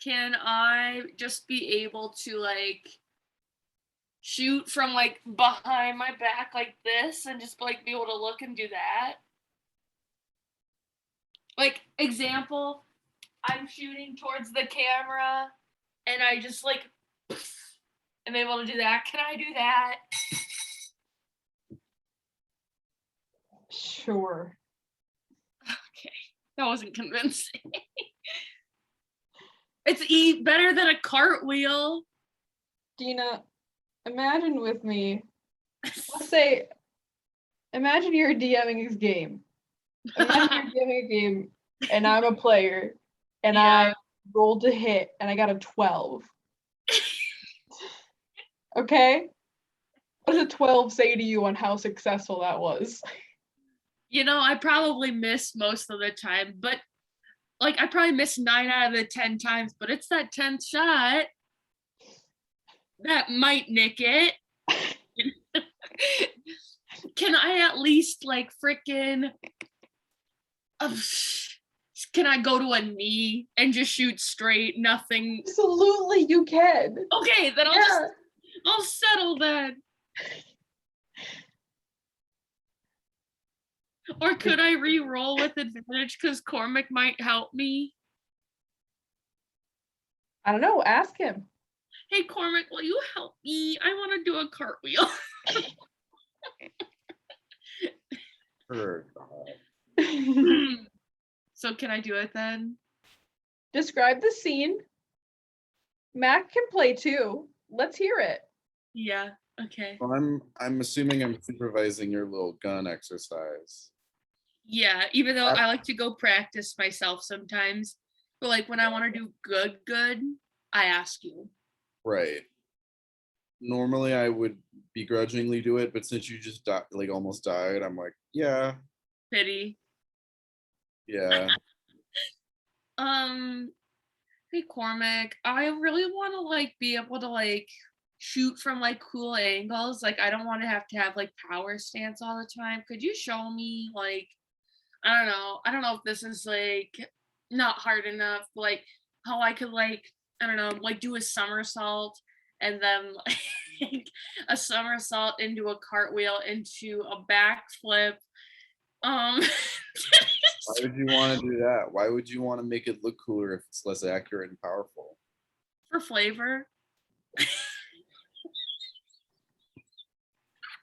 can I just be able to like shoot from like behind my back like this and just like be able to look and do that? Like, example, I'm shooting towards the camera and I just like am able to do that. Can I do that? Sure. Okay, that wasn't convincing. It's better than a cartwheel. Dina, imagine with me. Let's say, imagine you're DMing this game. Imagine you're DMing a game and I'm a player and I Yeah. rolled to hit and I got a 12. Okay? What does a 12 say to you on how successful that was? You know, I probably miss most of the time, but like I probably miss 9 out of the 10 times, but it's that 10th shot that might nick it. Can I at least like freaking can I go to a knee and just shoot straight, nothing? Absolutely, you can. Okay, then I'll settle then. Or could I re-roll with advantage because Cormac might help me? I don't know. Ask him. Hey Cormac, will you help me? I want to do a cartwheel. Sure. So can I do it then? Describe the scene. Mac can play too. Let's hear it. Yeah, okay. So I'm assuming I'm supervising your little gun exercise. Yeah, even though I like to go practice myself sometimes. But like when I want to do good, I ask you. Right. Normally I would begrudgingly do it, but since you just like almost died, I'm like, yeah, Pity. yeah. Hey Cormac, I really want to like be able to like shoot from like cool angles. Like I don't want to have like power stance all the time. Could you show me like I don't know if this is like not hard enough, but, like how I could like I don't know, like do a somersault and then like a somersault into a cartwheel into a backflip. Why would you want to do that? Why would you want to make it look cooler if it's less accurate and powerful? For flavor.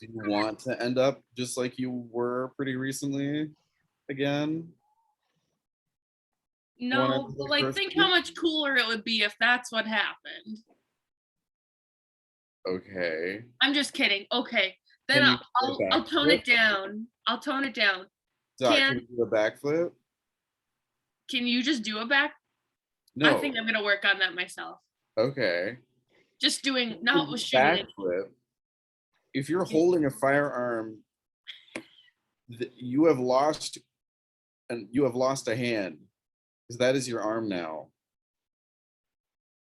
Do you want to end up just like you were pretty recently again? No, but like think how much cooler it would be if that's what happened. Okay. I'm just kidding. Okay. Then Can you I'll tone it down. I'll tone it down. Doc, Can can you do a backflip? you just do a back? No. I think I'm gonna work on that myself. Okay. Just doing not with shooting it. Backflip. If you're holding a firearm, you have lost a hand, because that is your arm now.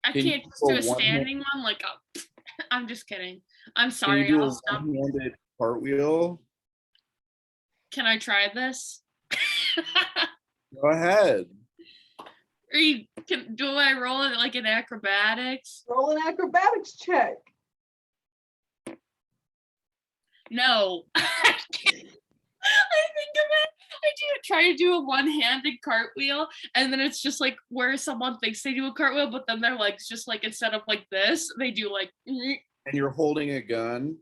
I Can you can't just go do a one-handed- standing one like a I'm just kidding. I'm Can sorry, you do I'll a stop. one-handed cartwheel? Can I try this? Go ahead. Do I roll it like in acrobatics? Roll an acrobatics check. No. I think of it. I try to do a one-handed cartwheel, and then it's just like where someone thinks they do a cartwheel, but then their legs just like instead of like this, they do like. And you're holding a gun.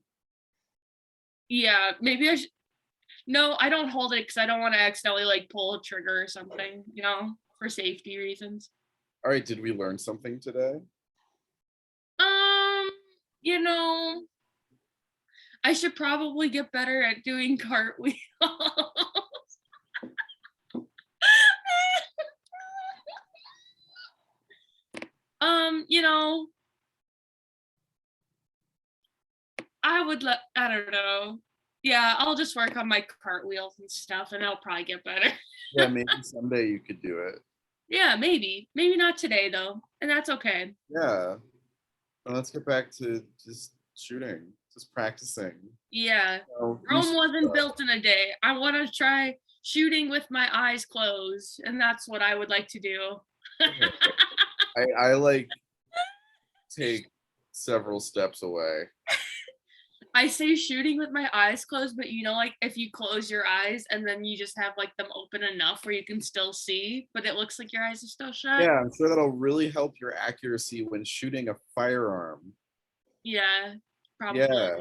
Yeah, maybe I should. No, I don't hold it because I don't want to accidentally like pull a trigger or something, for safety reasons. All right, did we learn something today? You know, I should probably get better at doing cartwheels. You know, I don't know. Yeah, I'll just work on my cartwheels and stuff and I'll probably get better. Yeah, maybe someday you could do it. Yeah, maybe. Maybe not today though. And that's okay. Yeah. Well, let's get back to just shooting, just practicing. Yeah. So, Rome wasn't built in a day. I want to try shooting with my eyes closed, and that's what I would like to do. I like take several steps away. I say shooting with my eyes closed, but you know, like if you close your eyes and then you just have like them open enough where you can still see, but it looks like your eyes are still shut. Yeah, I'm sure that'll really help your accuracy when shooting a firearm. Yeah, probably. Yeah.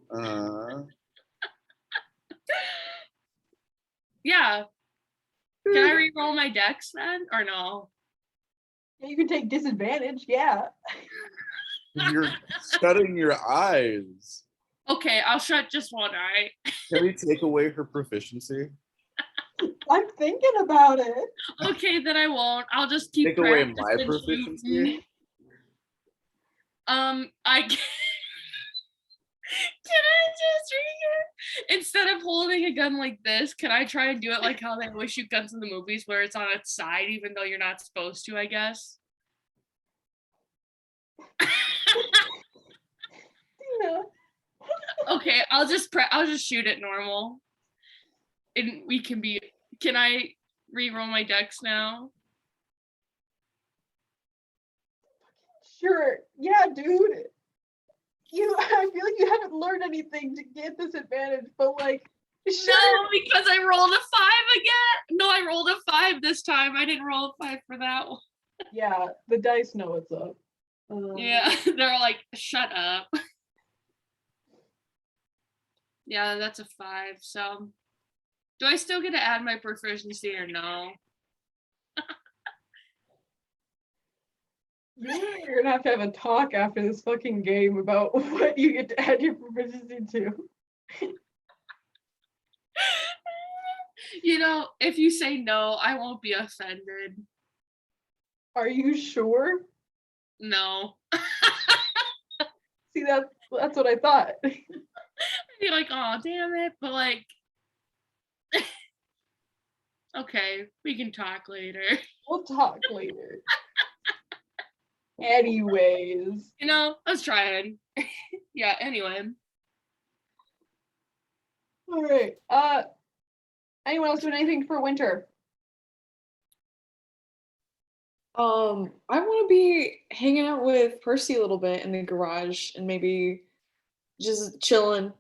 Will. Yeah. Can I re-roll my dex then, or no? Yeah, you can take disadvantage. Yeah. You're shutting your eyes. Okay, I'll shut just one eye. Can we take away her proficiency? I'm thinking about it. Okay, then I won't. I'll just keep Take away my practicing proficiency? shooting. I can I just read it? Instead of holding a gun like this, can I try and do it like how they always shoot guns in the movies where it's on its side even though you're not supposed to, I guess? Yeah. Okay, I'll just shoot it normal. And can I re-roll my dex now? Sure. Yeah, dude. I feel like you haven't learned anything to get this advantage, but like, sure. No, because I rolled a 5 again. No, I rolled a 5 this time. I didn't roll a 5 for that one. Yeah, the dice know what's up. Yeah, they're like, shut up. Yeah, that's a 5. So, do I still get to add my proficiency or no? You're gonna have a talk after this fucking game about what you get to add your proficiency to. You know, if you say no, I won't be offended. Are you sure? No. See, that's what I thought. I'd be like, oh, damn it. But like, okay, we can talk later. We'll talk later. Anyways. You know, I was trying. Yeah, anyway. All right. Anyone else doing anything for winter? I want to be hanging out with Percy a little bit in the garage and maybe just chilling,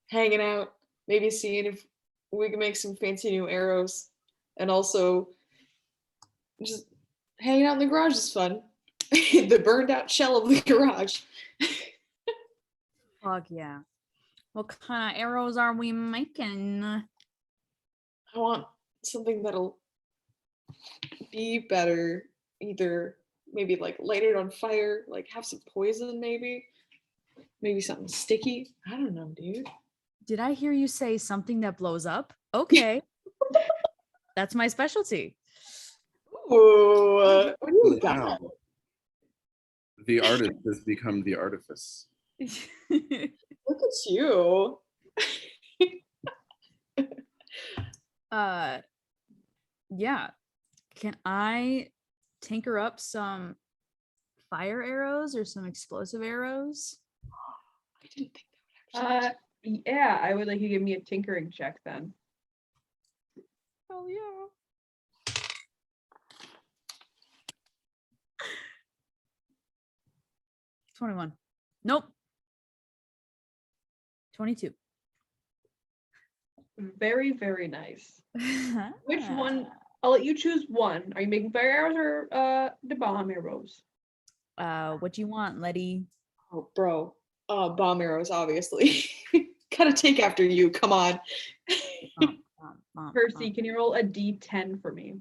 hanging out, maybe seeing if we can make some fancy new arrows. And also just hanging out in the garage is fun. The burned out shell of the garage. Fuck yeah. What kind of arrows are we making? I want something that'll be better. Either maybe like light it on fire, like have some poison, maybe something sticky. I don't know, dude. Did I hear you say something that blows up? Okay. That's my specialty. Ooh, what do you got? Wow. The artist has become the artifice. Look at you. Yeah. Can I tinker up some fire arrows or some explosive arrows? I didn't think that would actually. Yeah, I would like you to give me a tinkering check then. Oh yeah. $21. Nope. 22. Very, very nice. Which one? I'll let you choose one. Are you making fire arrows or the bomb arrows? What do you want, Letty? Oh, bro. Bomb arrows, obviously. Gotta take after you. Come on. Percy, can you roll a D10 for me?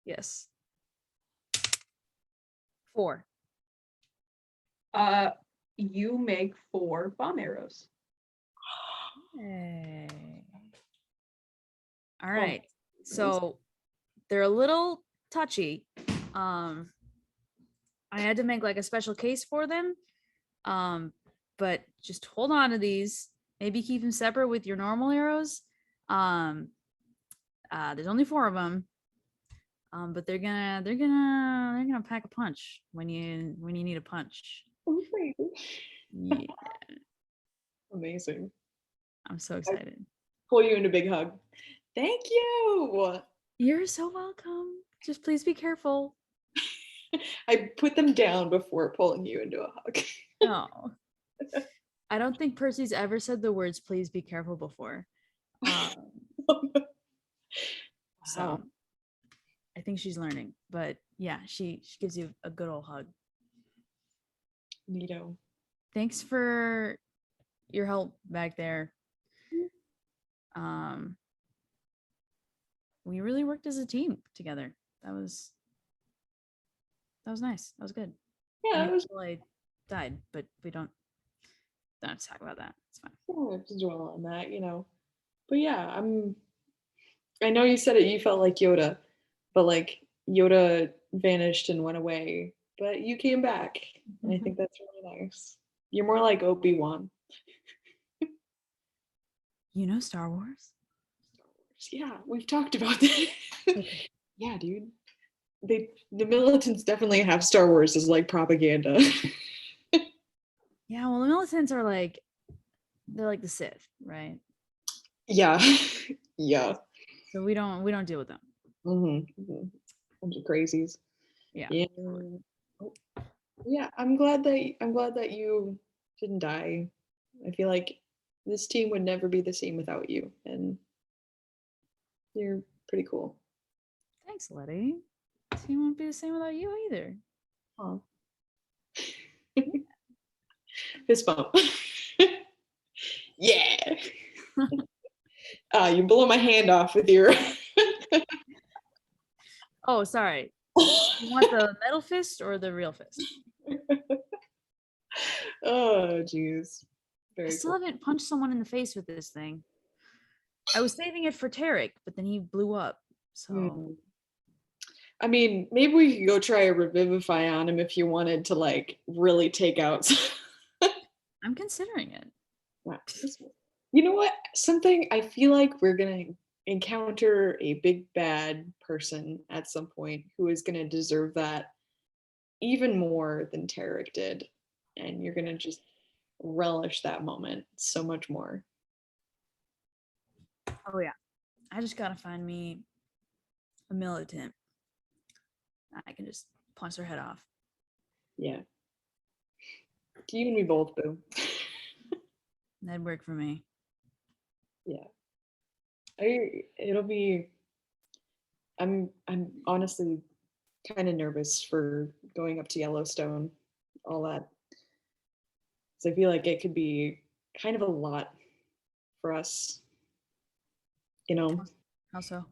Yes. 4. You make 4 bomb arrows. Hey. All right. So they're a little touchy. I had to make like a special case for them. But just hold on to these. Maybe keep them separate with your normal arrows. There's only 4 of them. But they're gonna pack a punch when you need a punch. Yeah, Amazing. I'm so excited. Pull you in a big hug. Thank you. You're so welcome. Just please be careful. I put them down before pulling you into a hug. No. I don't think Percy's ever said the words "please be careful" before. So Wow. I think she's learning. But yeah, she gives you a good old hug. Neato. Thanks for your help back there. We really worked as a team together. That was nice. That was good. Yeah, it was Until I died, but we don't have to talk about that. It's fine. I don't have to dwell on that, But yeah, I know you said it, you felt like Yoda, but like Yoda vanished and went away, but you came back. And I think that's really nice. You're more like Obi-Wan. You know Star Wars? Yeah, we've talked about that. Yeah, dude. The militants definitely have Star Wars as like propaganda. Yeah, well, the militants are like, they're like the Sith, right? Yeah. Yeah. So we don't deal with them. Bunch of crazies. Yeah. Yeah. Oh, yeah, I'm glad that you didn't die. I feel like this team would never be the same without you, and you're pretty cool. Thanks, Letty. Team won't be the same without you either. Huh. Fist bump. Yeah. You blow my hand off with your. Oh, sorry. You want the metal fist or the real fist? Oh, jeez. I Very still cool. haven't punched someone in the face with this thing. I was saving it for Tarek, but then he blew up. So I mean, maybe we could go try a revivify on him if you wanted to like really take out. I'm considering it. You know what? Something I feel like we're gonna encounter a big bad person at some point who is gonna deserve that even more than Tarek did, and you're gonna just relish that moment so much more. Oh yeah. I just gotta find me a militant. I can just punch their head off. Yeah. You and me both, boo. That'd work for me. Yeah. I'm honestly kind of nervous for going up to Yellowstone, all that. So I feel like it could be kind of a lot for us, How so?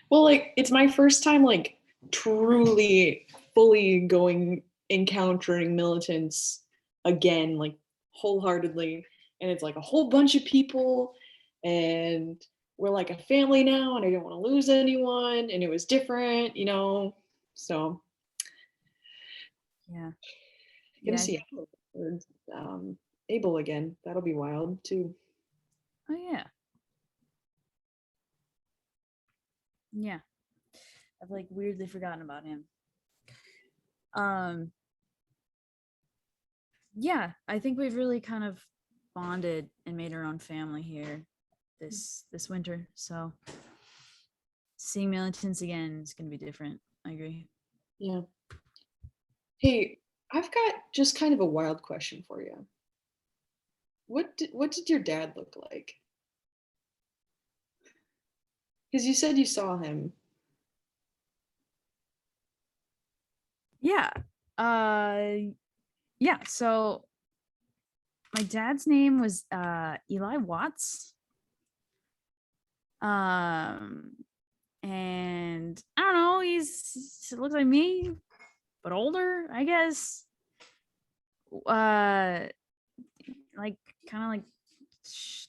Well, like it's my first time like truly fully encountering militants again, like wholeheartedly. And it's like a whole bunch of people and we're like a family now and I don't want to lose anyone and it was different, So Yeah. gonna see Abel again. That'll be wild too. Oh yeah. Yeah. I've like weirdly forgotten about him. Yeah, I think we've really kind of bonded and made our own family here this winter. So seeing militants again is gonna be different. I agree. Yeah. Hey, I've got just kind of a wild question for you. What did your dad look like? Because you said you saw him. Yeah. Yeah, so my dad's name was Eli Watts. And I don't know, he looks like me, but older, I guess. Like kind of like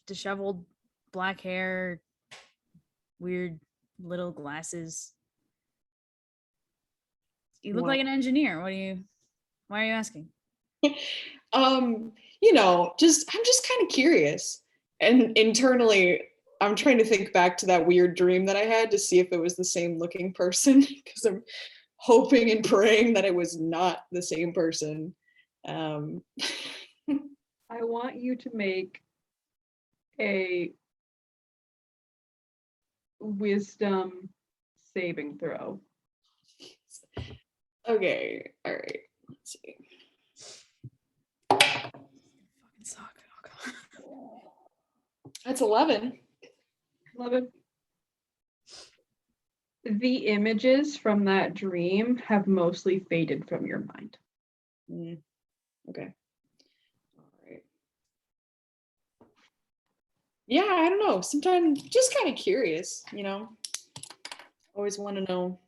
disheveled black hair, weird little glasses. You look Wow. like an engineer. Why are you asking? You know, I'm just kind of curious. And internally, I'm trying to think back to that weird dream that I had to see if it was the same looking person because I'm hoping and praying that it was not the same person. I want you to make a wisdom saving throw. Okay, all right. Let's see. Fucking suck. Oh, God. That's 11. 11. The images from that dream have mostly faded from your mind. Okay. All right. Yeah, I don't know. Sometimes just kind of curious, you know. Always want to know.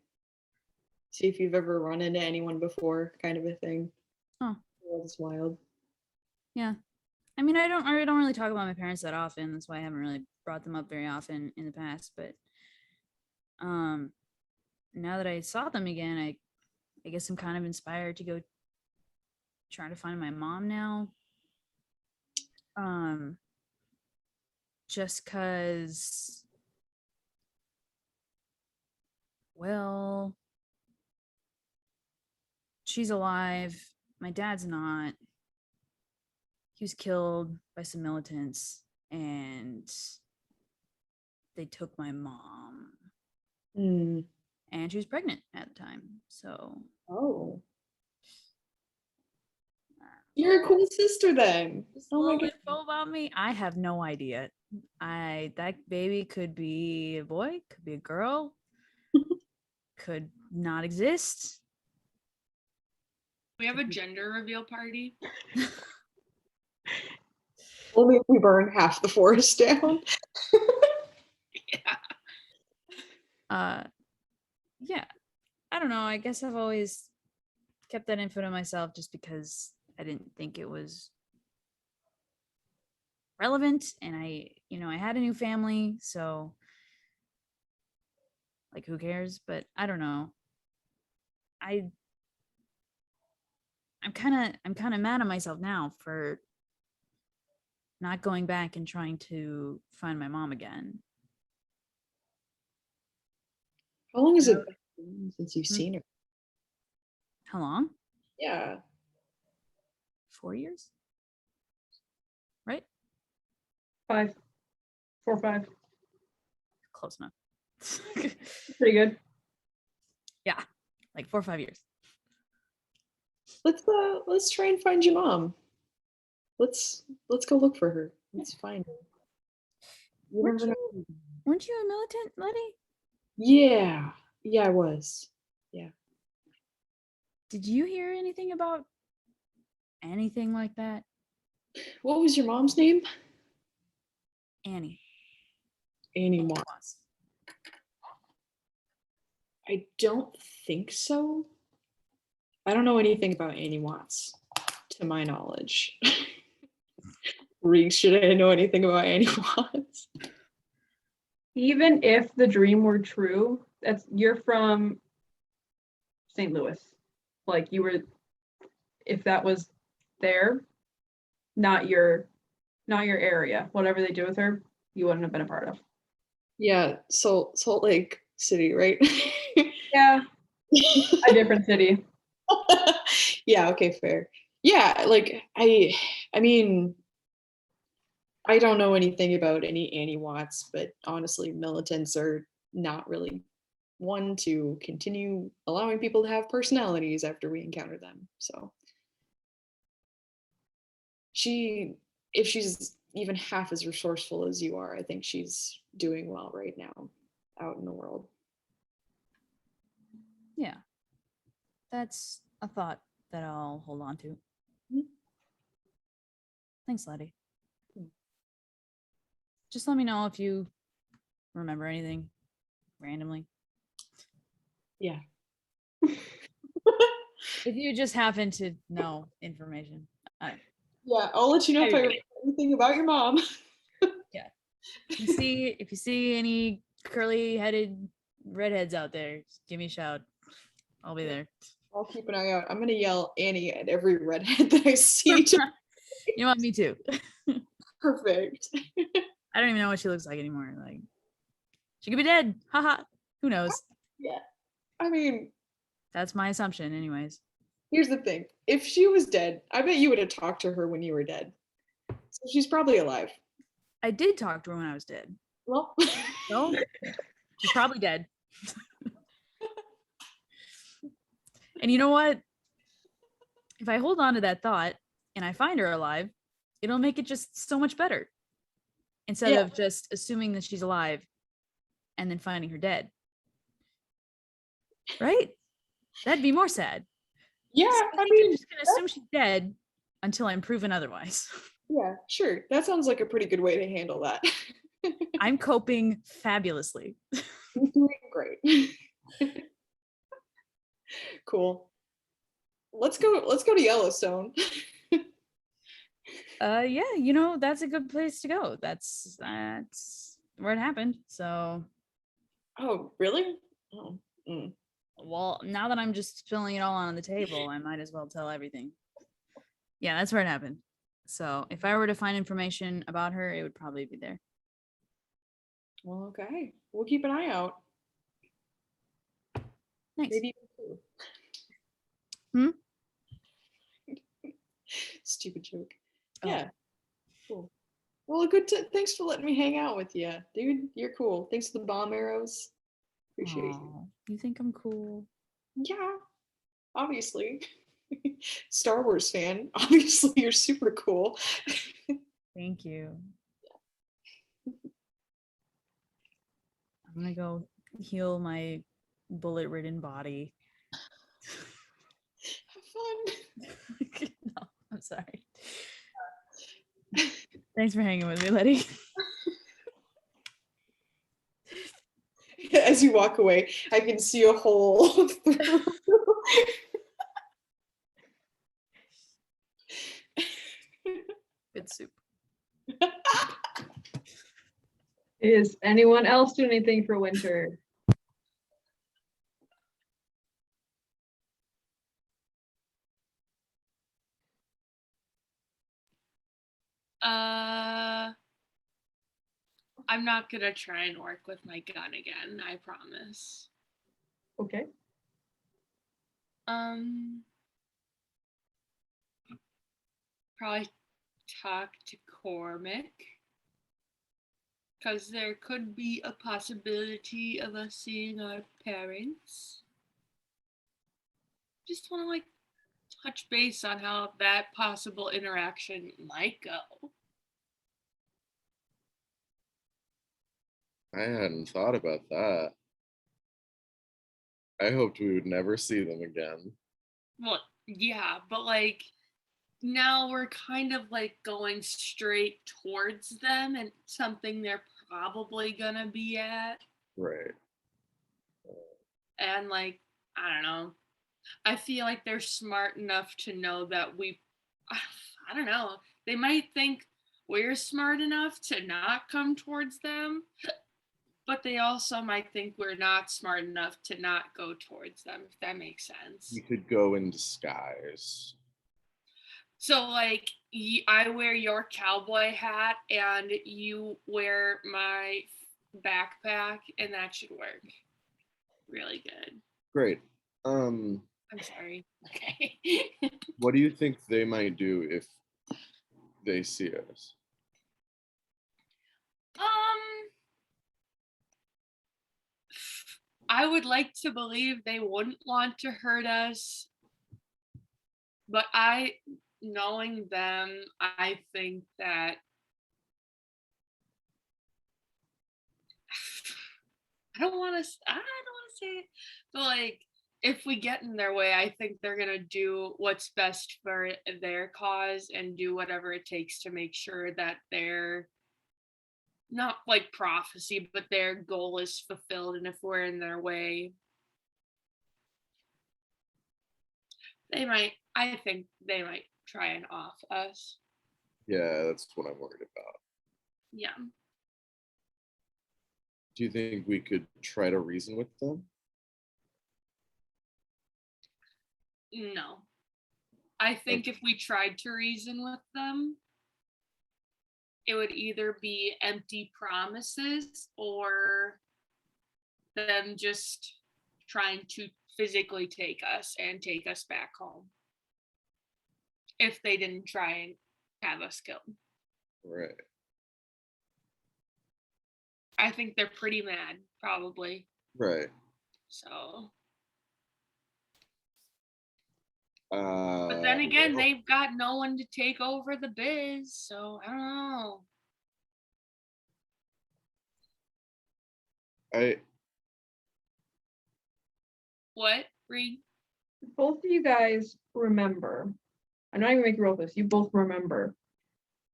See if you've ever run into anyone before, kind of a thing. Oh. The world is wild. Yeah. I mean, I don't really talk about my parents that often. That's why I haven't really brought them up very often in the past. But now that I saw them again, I guess I'm kind of inspired to go try to find my mom now. Just cause, well, she's alive. My dad's not. He was killed by some militants, and they took my mom. Mm. And she was pregnant at the time. So Oh. You're a cool sister then. just a Oh my little god. info about me. I have no idea. That baby could be a boy, could be a girl, could not exist. We have a gender reveal party. Only if we burn half the forest down. Yeah. I don't know. I guess I've always kept that info to myself just because I didn't think it was relevant, and I had a new family, so like who cares? But I don't know. I'm kind of mad at myself now for not going back and trying to find my mom again. How long has it been since you've seen her? How long? Yeah. 4 years? Right? 5. 4 or 5. Close enough. Pretty good. Yeah, like 4 or 5 years. Let's try and find your mom. Let's go look for her. Let's find her. You Weren't never know. Weren't you a militant, Letty? Yeah. Yeah, I was. Yeah. Did you hear anything about anything like that? What was your mom's name? Annie. Annie Annie Watts. Watts. I don't think so. I don't know anything about Annie Watts, to my knowledge. Reeks, should I know anything about Annie Watts? Even if the dream were true, you're from St. Louis. Like you were, if that was there, not your area. Whatever they do with her, you wouldn't have been a part of. Yeah, Salt Lake City, right? Yeah, a different city. Yeah, okay, fair. Yeah, like I mean, I don't know anything about any Annie Watts, but honestly, militants are not really one to continue allowing people to have personalities after we encounter them. So if she's even half as resourceful as you are, I think she's doing well right now out in the world. Yeah. That's a thought that I'll hold on to. Mhm. Thanks, Letty. Mm. Just let me know if you remember anything randomly. Yeah. If you just happen to know information. Yeah, I'll let you know if I Maybe. remember anything about your mom. If you see any curly headed redheads out there, just give me a shout. I'll be there. I'll keep an eye out. I'm gonna yell Annie at every redhead that I see. You know what? Me too. Perfect. I don't even know what she looks like anymore. Like, she could be dead. Haha. Who knows? Yeah. I mean, That's my assumption, anyways. here's the thing. If she was dead, I bet you would have talked to her when you were dead. So she's probably alive. I did talk to her when I was dead. Well, No, she's probably dead. And you know what? If I hold on to that thought and I find her alive, it'll make it just so much better. Instead Yeah. of just assuming that she's alive and then finding her dead. Right? That'd be more sad. yeah, So I I'm mean, just gonna assume she's dead until I'm proven otherwise. yeah, sure. That sounds like a pretty good way to handle that. I'm coping fabulously. You're doing great. Cool. Let's go to Yellowstone. Yeah, that's a good place to go. That's where it happened. So, Oh, really? Oh. Mm. well, now that I'm just spilling it all on the table, I might as well tell everything. Yeah, that's where it happened. So, if I were to find information about her, it would probably be there. Well, okay. We'll keep an eye out. Thanks. Maybe you Hmm? Stupid joke. Oh. Yeah. Cool. Well, thanks for letting me hang out with you, dude. You're cool. Thanks for the bomb arrows. Appreciate you. Aw, you think I'm cool? Yeah, obviously. Star Wars fan. Obviously, you're super cool. Thank you. I'm gonna go heal my bullet-ridden body. Have fun. No, I'm sorry. Thanks for hanging with me, Letty. As you walk away, I can see a hole through. Good soup. Is anyone else doing anything for winter? I'm not gonna try and work with my gun again, I promise. Okay. Probably talk to Cormac. Because there could be a possibility of us seeing our parents. Just want to touch base on how that possible interaction might go. I hadn't thought about that. I hoped we would never see them again. Well, yeah, but now we're kind of going straight towards them and something they're probably gonna be at. Right. And I don't know. I feel like they're smart enough to know that I don't know. They might think we're smart enough to not come towards them, but they also might think we're not smart enough to not go towards them, if that makes sense. We could go in disguise. So I wear your cowboy hat and you wear my backpack, and that should work really good. Great. I'm sorry. Okay. What do you think they might do if they see us? I would like to believe they wouldn't want to hurt us, but knowing them, I think that I don't want to say it, but if we get in their way, I think they're gonna do what's best for their cause and do whatever it takes to make sure that their not prophecy, but their goal is fulfilled. And if we're in their way, I think they might try and off us. Yeah, that's what I'm worried about. Yeah. Do you think we could try to reason with them? No. I think if we tried to reason with them, it would either be empty promises or them just trying to physically take us and take us back home. If they didn't try and have us killed. Right. I think they're pretty mad, probably. Right. So. But then again, Well, they've got no one to take over the biz, so I don't know. What, Reed? Both of you guys remember, I'm not even making roll this, you both remember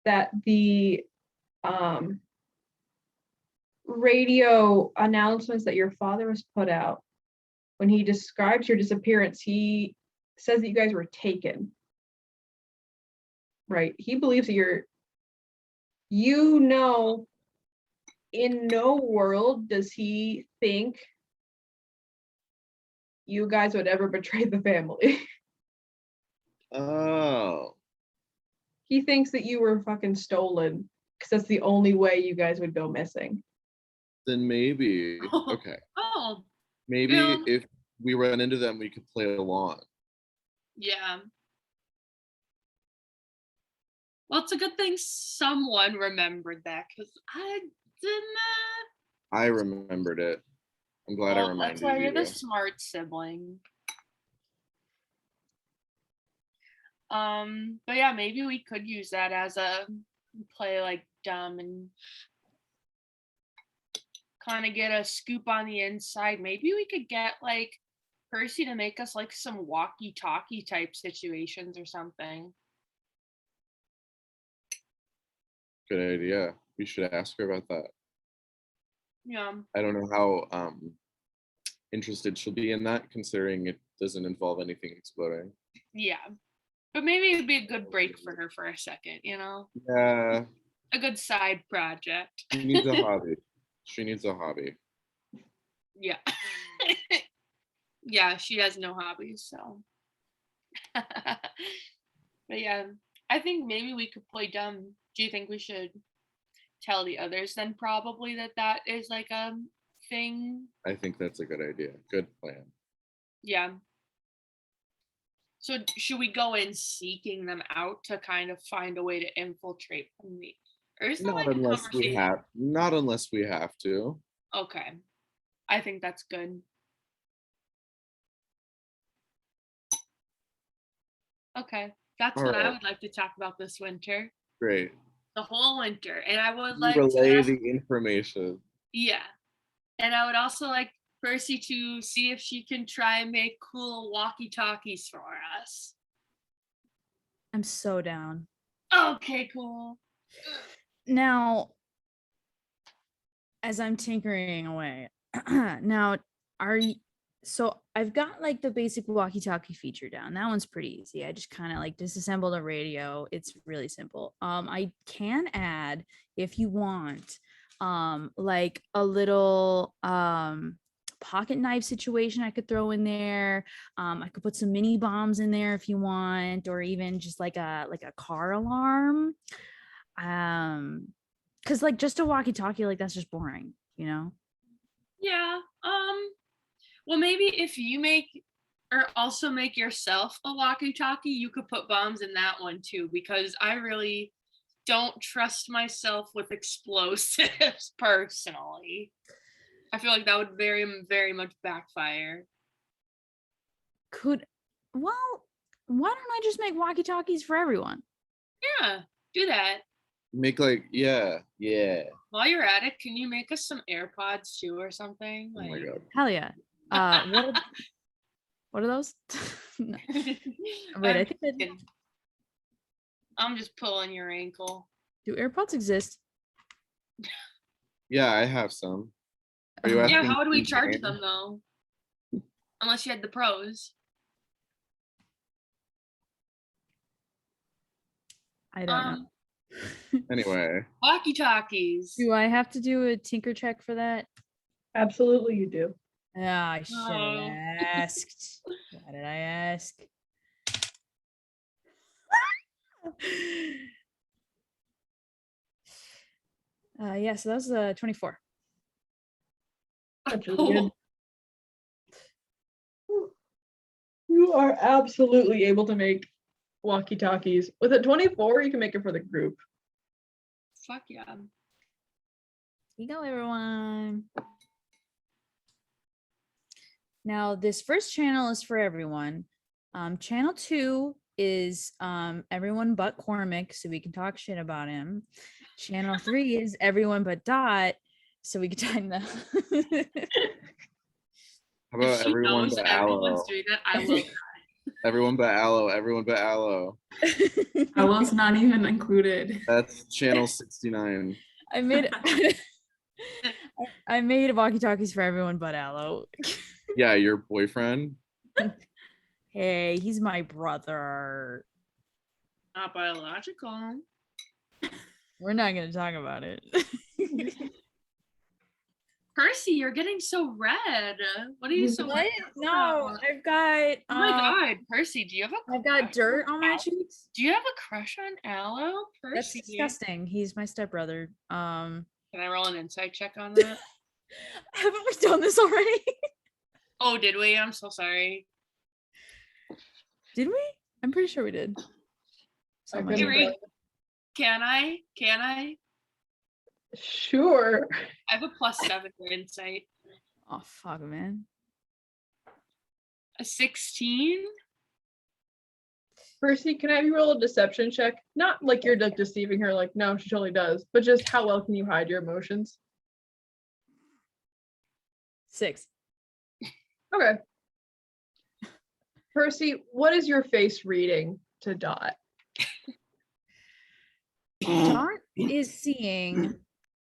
that the radio announcements that your father has put out, when he describes your disappearance, he says that you guys were taken. Right? He believes that in no world does he think you guys would ever betray the family. oh, He thinks that you were fucking stolen because that's the only way you guys would go missing. then maybe. Okay. Oh, Maybe Yeah. if we run into them, we could play along. yeah. Well, it's a good thing someone remembered that because I did not. I remembered it. I'm glad I Well, reminded that's why you're you. the smart sibling. But yeah, maybe we could use that as a play like dumb and kind of get a scoop on the inside. Maybe we could get like Percy to make us like some walkie-talkie type situations or something. Good idea. We should ask her about that. Yeah. I don't know how interested she'll be in that, considering it doesn't involve anything exploding. Yeah. But maybe it'd be a good break for her for a second, you know? Yeah, A good side project. she needs a hobby. She needs a hobby. Yeah. Yeah, she has no hobbies, so. But yeah, I think maybe we could play dumb. Do you think we should tell the others then probably that is like a thing? I think that's a good idea. Good plan. Yeah. So should we go in seeking them out to kind of find a way to infiltrate from the, or is that Not like a unless we conversation? have. Not unless we have to. Okay. I think that's good. Okay. That's what I Alright. would like to talk about this winter. Great. The whole winter. And I would You like relay to, the information. yeah. And I would also like Percy to see if she can try and make cool walkie-talkies for us. I'm so down. Okay, cool. Now, as I'm tinkering away, now so I've got like the basic walkie-talkie feature down. That one's pretty easy. I just kind of like disassembled a radio. It's really simple. I can add, if you want, like a little pocket knife situation I could throw in there. I could put some mini bombs in there if you want, or even just like a car alarm. Because like just a walkie-talkie, like that's just boring, you know? Yeah. Well, maybe if you make or also make yourself a walkie-talkie, you could put bombs in that one too, because I really don't trust myself with explosives personally. I feel like that would very, very much backfire. Well, why don't I just make walkie-talkies for everyone? Yeah, do that. Make like, yeah. While you're at it, can you make us some AirPods too or something? Oh my god. Hell yeah. What are those? No. Wait, I think that, I'm just pulling your ankle. do AirPods exist? Yeah, I have some. Are you Uh-huh. asking? Yeah, how would we me, charge Jane? them though? Unless you had the pros. I don't know. Anyway, Walkie talkies. Do I have to do a tinker check for that? Absolutely, you do. Ah, I should Oh. have asked. Why did I ask? Yeah, so that was 24. That's really good. You are absolutely able to make walkie-talkies. With a 24, you can make it for the group. Fuck yeah. Here you go, everyone. Now, this first channel is for everyone. Channel 2 is everyone but Cormac, so we can talk shit about him. Channel 3 is everyone but Dot, so we can talk them. how about If she everyone knows but that everyone's Aloe? doing that, I will. Everyone but Aloe. Everyone but Aloe. Aloe's not even included. That's channel 69. I made I made walkie-talkies for everyone but Aloe. Yeah, your boyfriend. Hey, he's my brother. Not biological. We're not gonna talk about it. Percy, you're getting so red. What are you so What? red No, about? I've got Oh my god, Percy, do you have a I've got crush dirt on on my Aloe? cheeks. Do you have a crush on Aloe? That's Percy. disgusting. He's my stepbrother. Can I roll an insight check on that? Haven't we done this already? Oh, did we? I'm so sorry. Did we? I'm pretty sure we did. I Someone couldn't Hey, did. Can I? Can I? Sure. I have a +7 for insight. Oh fuck, man. A 16? Percy, can I have you roll a deception check? Not like you're like deceiving her, like, no, she totally does, but just how well can you hide your emotions? 6. Okay. Percy, what is your face reading to Dot? Dot is seeing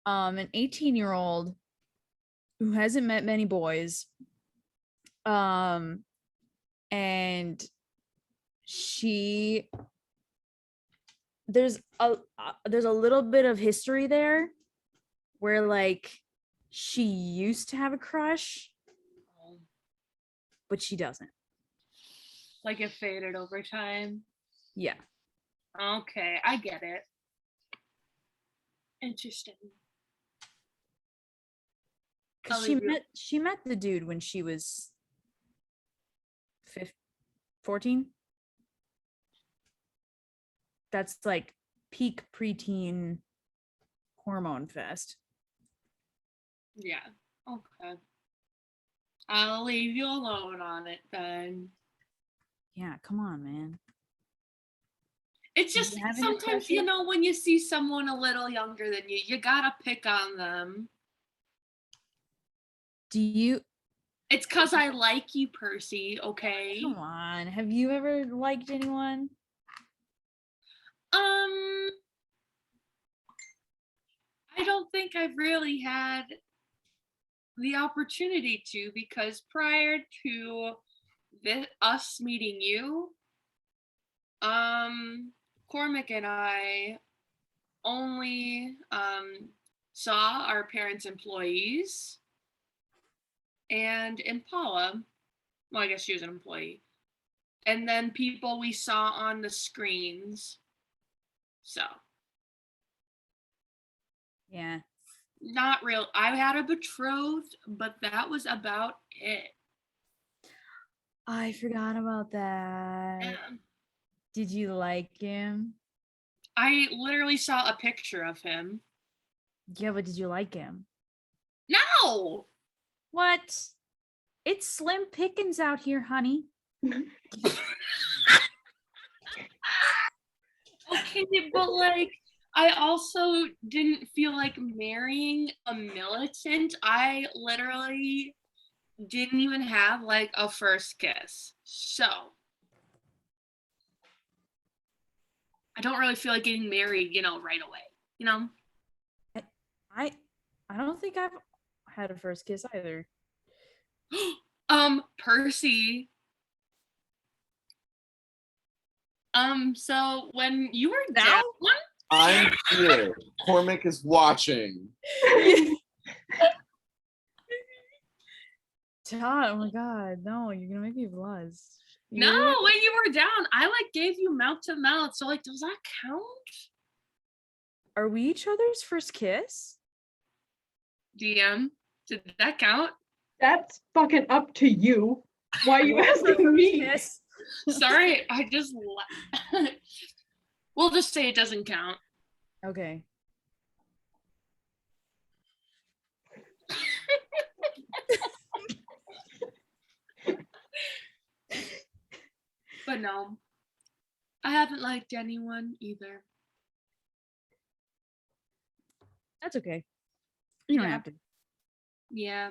an 18-year-old who hasn't met many boys. And there's a little bit of history there where like she used to have a crush, but she doesn't. Like it faded over time. Yeah. Okay, I get it. Interesting. Because I'll she leave you- met the dude when she was 14. That's like peak preteen hormone fest. Yeah. Okay. I'll leave you alone on it then. Yeah, come on, man. It's Do you just have any sometimes, crushes? you know, when you see someone a little younger than you gotta pick on them. Do you It's because I like you, Percy, okay? come on? Have you ever liked anyone? I don't think I've really had the opportunity to, because prior to us meeting you, Cormac and I only saw our parents' employees and Impala. Well, I guess she was an employee. And then people we saw on the screens. So, Yeah. not real. I had a betrothed, but that was about it. I forgot about that. Yeah. Did you like him? I literally saw a picture of him. Yeah, but did you like him? No! What? It's slim pickings out here, honey. Okay, but like, I also didn't feel like marrying a militant. I literally didn't even have like a first kiss. So, I don't really feel like getting married, you know, right away. You know? I don't think I've had a first kiss either. Percy. So when you were Now? down, I'm here. Cormac is watching. Todd, oh my god, no, you're gonna make me buzz. no, when you were down, I like gave you mouth to mouth. So like, does that count? Are we each other's first kiss? DM, did that count? That's fucking up to you. Why are you asking me? Kiss. Sorry, I just. We'll just say it doesn't count. Okay. But no, I haven't liked anyone either. That's okay. You don't Yeah. have to. Yeah,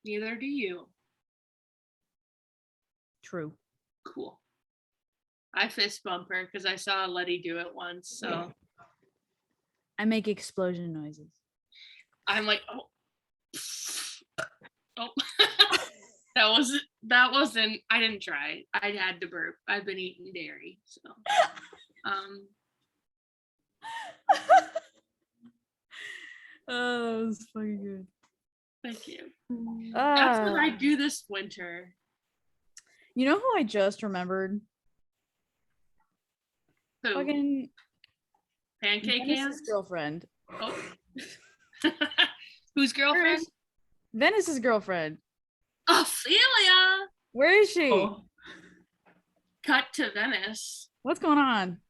neither do you. True. Cool. I fist bump her because I saw Letty do it once. So I make explosion noises. I'm like, oh, oh. that wasn't. I didn't try. I had to burp. I've been eating dairy, so. Oh, that was fucking good. Thank you. That's what I Ah. do this winter. You know who I just remembered? Who? Fucking Pancake Venice's hands? girlfriend. Oh. Whose girlfriend? Venice's girlfriend. Ophelia. Where is she? Oh, Cut to Venice. What's going on?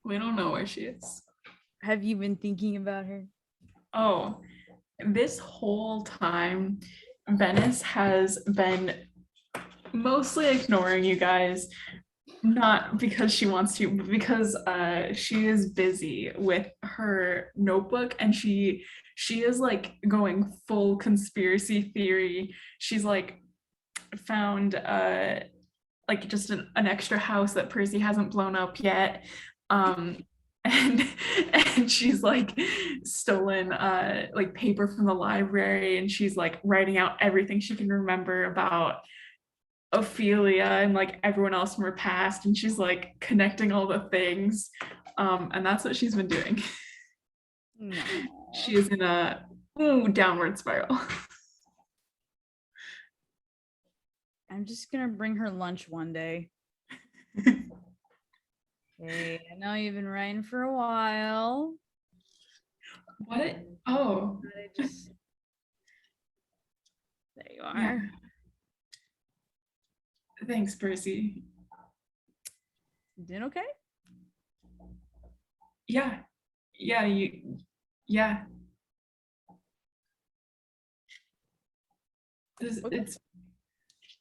we don't know where she is. Have you been thinking about her? Oh, this whole time, Venice has been mostly ignoring you guys, not because she wants to, but because she is busy with her notebook and she is like going full conspiracy theory. She's like found like just an extra house that Percy hasn't blown up yet. And she's like stolen like paper from the library, and she's like writing out everything she can remember about Ophelia and like everyone else from her past, and she's like connecting all the things, and that's what she's been doing. No. She is in a downward spiral. I'm just gonna bring her lunch one day. Hey, I know you've been writing for a while. What? Oh, But I just there you are. yeah. Thanks, Percy. Doing okay? Yeah, yeah. Okay.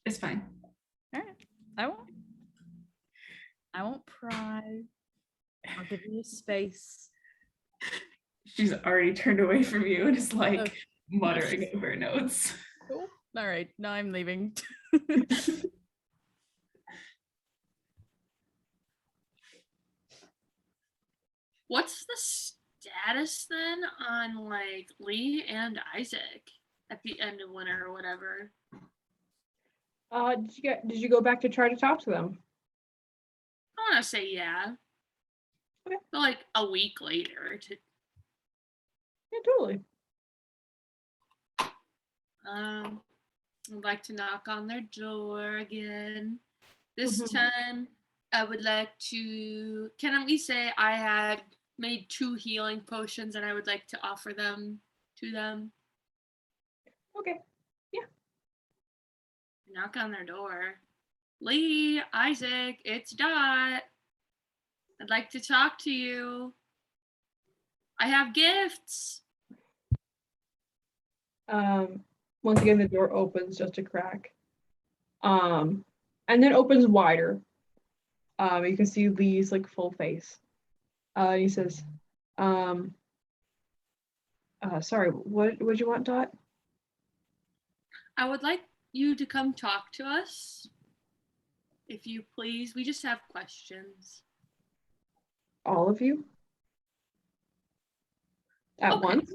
It's fine. All right. I won't pry. I'll give you space. She's already turned away from you and is like Okay. muttering over notes. Cool. All right. Now I'm leaving. What's the status then on like Lee and Isaac at the end of winter or whatever? Did you go back to try to talk to them? I want to say yeah. Okay. But like a week later to Yeah, totally. I'd like to knock on their door again. This Mhm. time I would like to can we say I had made 2 healing potions and I would like to offer them to them. Okay. Knock on their door. Lee, Isaac, it's Dot. I'd like to talk to you. I have gifts. Once again, the door opens just a crack. And then opens wider. You can see Lee's like full face. He says, sorry, what would you want, Dot? I would like you to come talk to us. If you please, we just have questions. All of you? At Okay, once?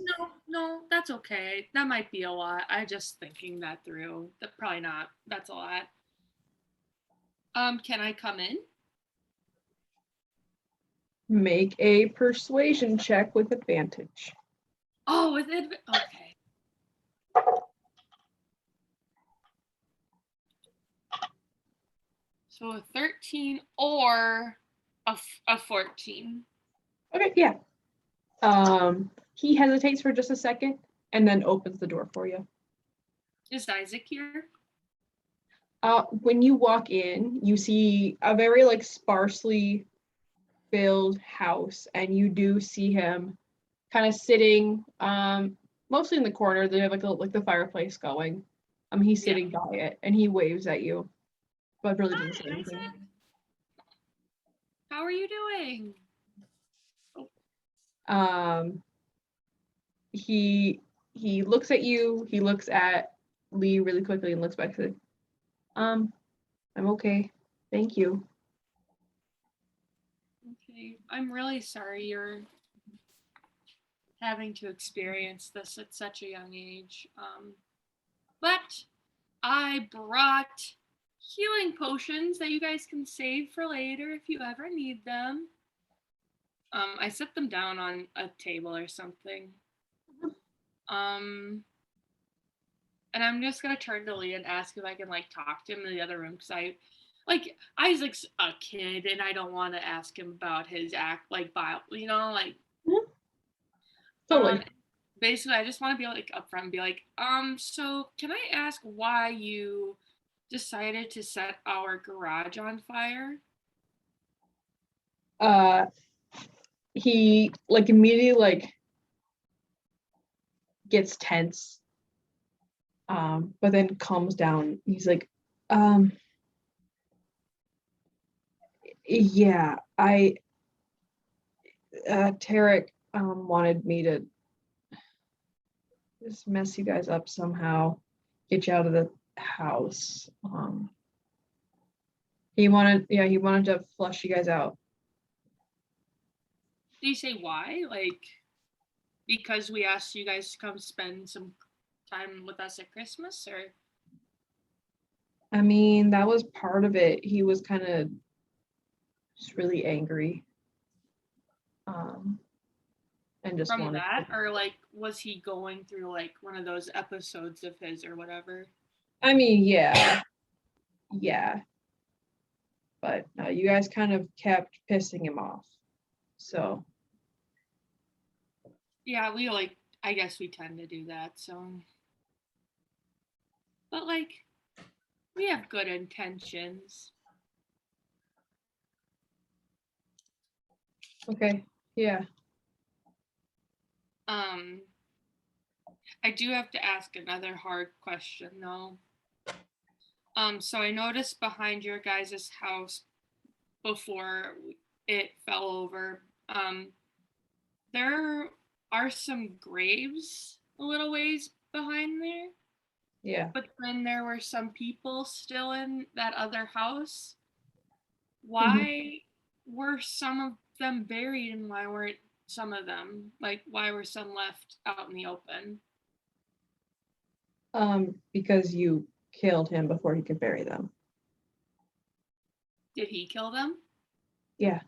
No, that's okay. That might be a lot. I just thinking that through. That probably not. That's a lot. Can I come in? Make a persuasion check with advantage. Oh, with it. Okay. So a 13 or a 14. Okay, yeah. He hesitates for just a second and then opens the door for you. Is Isaac here? When you walk in, you see a very like sparsely filled house, and you do see him kind of sitting, mostly in the corner. They have like the fireplace going. He's Yeah. sitting by it, and he waves at you, but really doesn't say Hi, anything. Isaac. How are you doing? He looks at you. He looks at Lee really quickly and looks back to. I'm okay. Thank you. Okay. I'm really sorry you're having to experience this at such a young age. But I brought healing potions that you guys can save for later if you ever need them. I set them down on a table or something. And I'm just gonna turn to Lee and ask if I can like talk to him in the other room because Isaac's a kid and I don't want to ask him about his like Totally. basically I just want to be like upfront and be like, so can I ask why you decided to set our garage on fire? He like immediately like gets tense, but then calms down. He's like, yeah, Tarek wanted me to just mess you guys up somehow, get you out of the house. He wanted to flush you guys out. Did you say why? Like because we asked you guys to come spend some time with us at Christmas, or I mean, that was part of it. He was kind of just really angry. And just from wanted that, or like was he going through like one of those episodes of his or whatever? I mean, yeah. But you guys kind of kept pissing him off. So Yeah, I guess we tend to do that. So, but like we have good intentions. okay, yeah. I do have to ask another hard question though. So I noticed behind your guys' house before it fell over, there are some graves a little ways behind there. Yeah. But then there were some people still in that other house. Why were some of them buried and why weren't some of them? Like, why were some left out in the open? Because you killed him before he could bury them. Did he kill them? Yeah.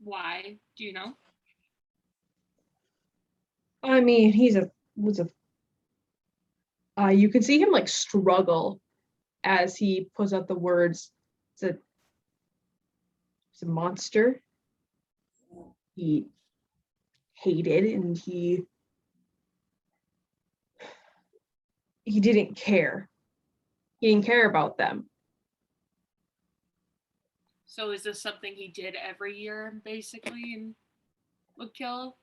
Why? Do you know? I mean, you can see him like struggle as he puts out the words. It's a monster. He hated and he didn't care. He didn't care about them. So is this something he did every year, basically, and would kill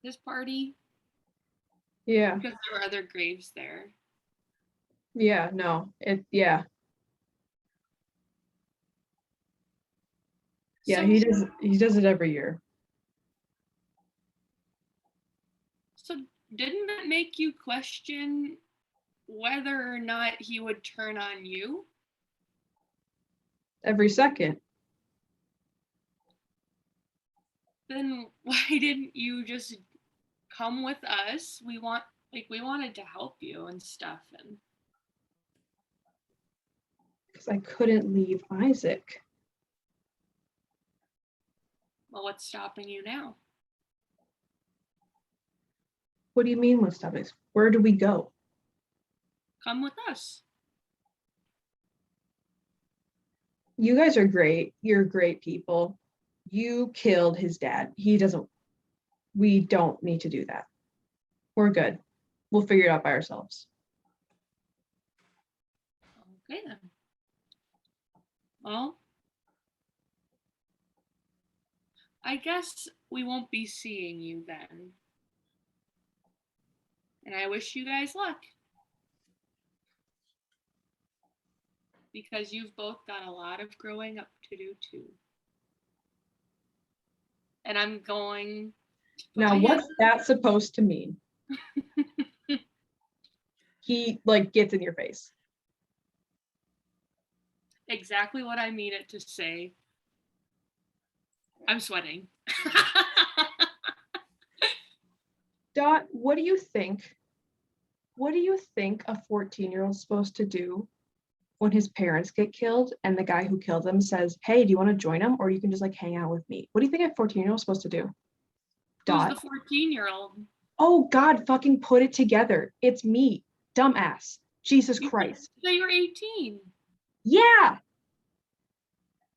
his party? Yeah. Because there were other graves there. Yeah, no. Yeah. Yeah, So, he does it every year. So didn't that make you question whether or not he would turn on you? Every second. Then why didn't you just come with us? We wanted to help you and stuff. And Because I couldn't leave Isaac. Well, what's stopping you now? What do you mean what's stopping us? Where do we go? Come with us. You guys are great. You're great people. You killed his dad. We don't need to do that. We're good. We'll figure it out by ourselves. Okay then. Well, I guess we won't be seeing you then. And I wish you guys luck. Because you've both got a lot of growing up to do too. And I'm going to put Now, my what's hand- that supposed to mean? He like gets in your face. exactly what I mean it to say. I'm sweating. Dot, what do you think? What do you think a 14-year-old is supposed to do when his parents get killed and the guy who killed them says, hey, do you want to join him? Or you can just like hang out with me. What do you think a 14-year-old is supposed to do? Who's Dot. the 14-year-old? Oh God, fucking put it together. It's me, dumbass. Jesus You Christ. said you were 18. Yeah,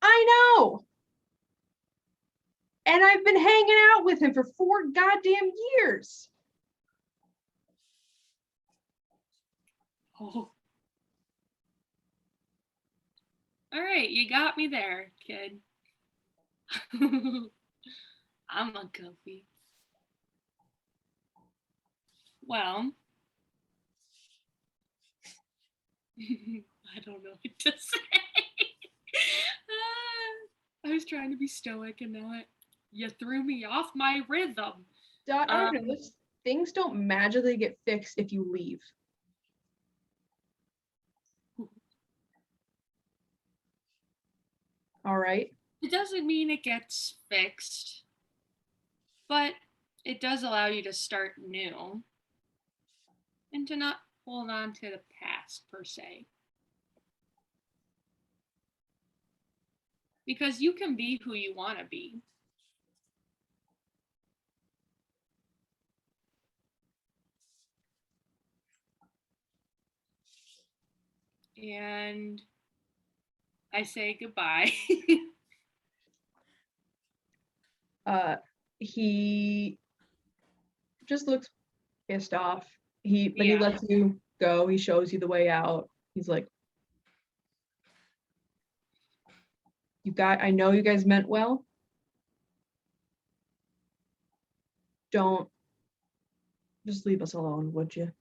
I know. And I've been hanging out with him for 4 goddamn years. Oh. All right, you got me there, kid. I'm a goofy. Well, I don't know what to say. I was trying to be stoic and now you threw me off my rhythm. Dot, I don't know. Things don't magically get fixed if you leave. All right. It doesn't mean it gets fixed, but it does allow you to start new and to not hold on to the past per se. Because you can be who you want to be. And I say goodbye. He just looks pissed off. He Yeah. lets you go. He shows you the way out. He's like, I know you guys meant well. Don't just leave us alone, would you?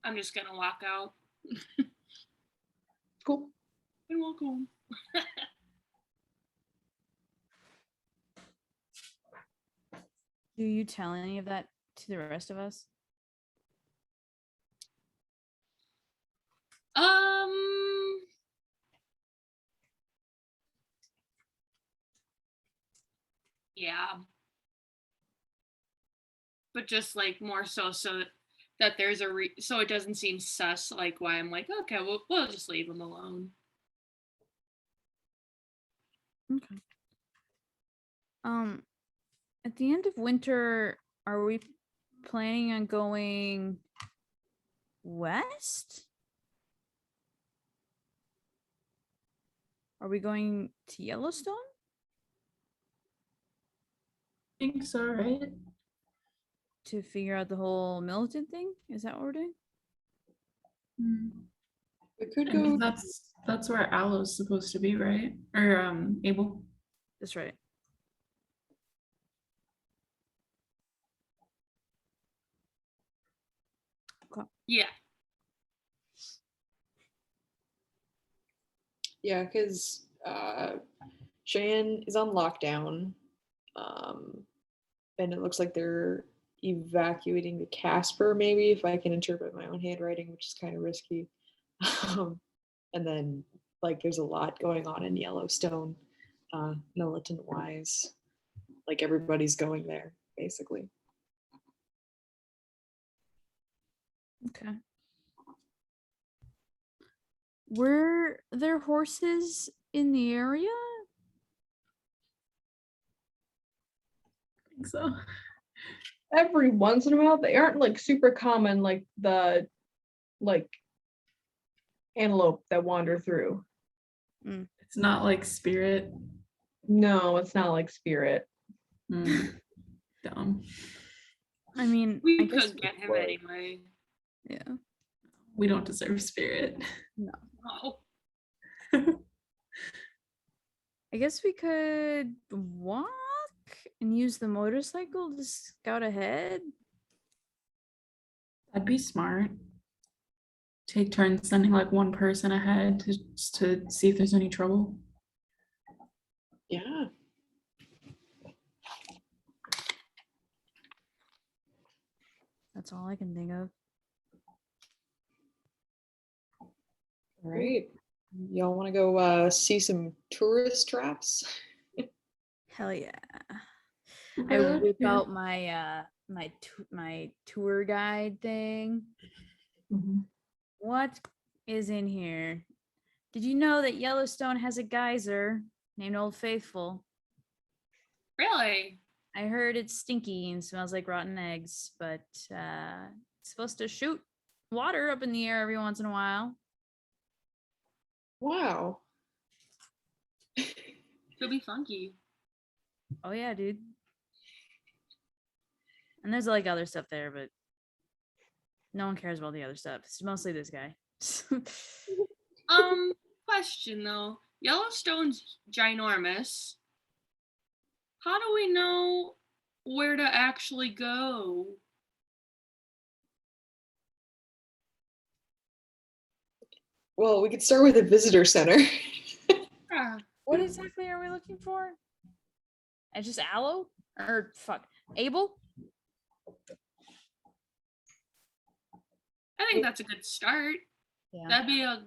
I'm just gonna walk out Cool. and walk home. Do you tell any of that to the rest of us? Yeah. But just like more so that there's so it doesn't seem sus, like why I'm like, okay, we'll just leave him alone. Okay. At the end of winter, are we planning on going west? Are we going to Yellowstone? I think so, right? To figure out the whole militant thing? Is that what we're doing? We could I mean, go. that's where Aloe's supposed to be, right? Or Abel. That's right. Yeah. Yeah, because Cheyenne is on lockdown. And it looks like they're evacuating the Casper, maybe, if I can interpret my own handwriting, which is kind of risky. And then, like, there's a lot going on in Yellowstone, militant wise. Like, everybody's going there, basically. Okay. Were there horses in the area? think so. Every once in a while, they aren't like super common like the like antelope that wander through. It's not like spirit. No, it's not like spirit. Dumb. I mean, We I guess could get him Well, anyway. yeah. We don't deserve spirit. Oh, I guess we could walk and use the motorcycle to scout ahead. That'd be smart. Take turns sending like one person ahead to see if there's any trouble. Yeah. That's all I can think of. All right. Y'all want to go see some tourist traps? Hell yeah. I whip out my my tour guide thing. What is in here? Did you know that Yellowstone has a geyser named Old Faithful? really? I heard it's stinky and smells like rotten eggs, but it's supposed to shoot water up in the air every once in a while. Wow. Could be funky. Oh yeah, dude. And there's like other stuff there, but no one cares about the other stuff. It's mostly this guy. Question though. Yellowstone's ginormous. How do we know where to actually go? Well, we could start with a visitor center. Ah, What exactly are we looking for? And just Aloe? Or fuck. Abel? I think that's a good start. Yeah. That'd be a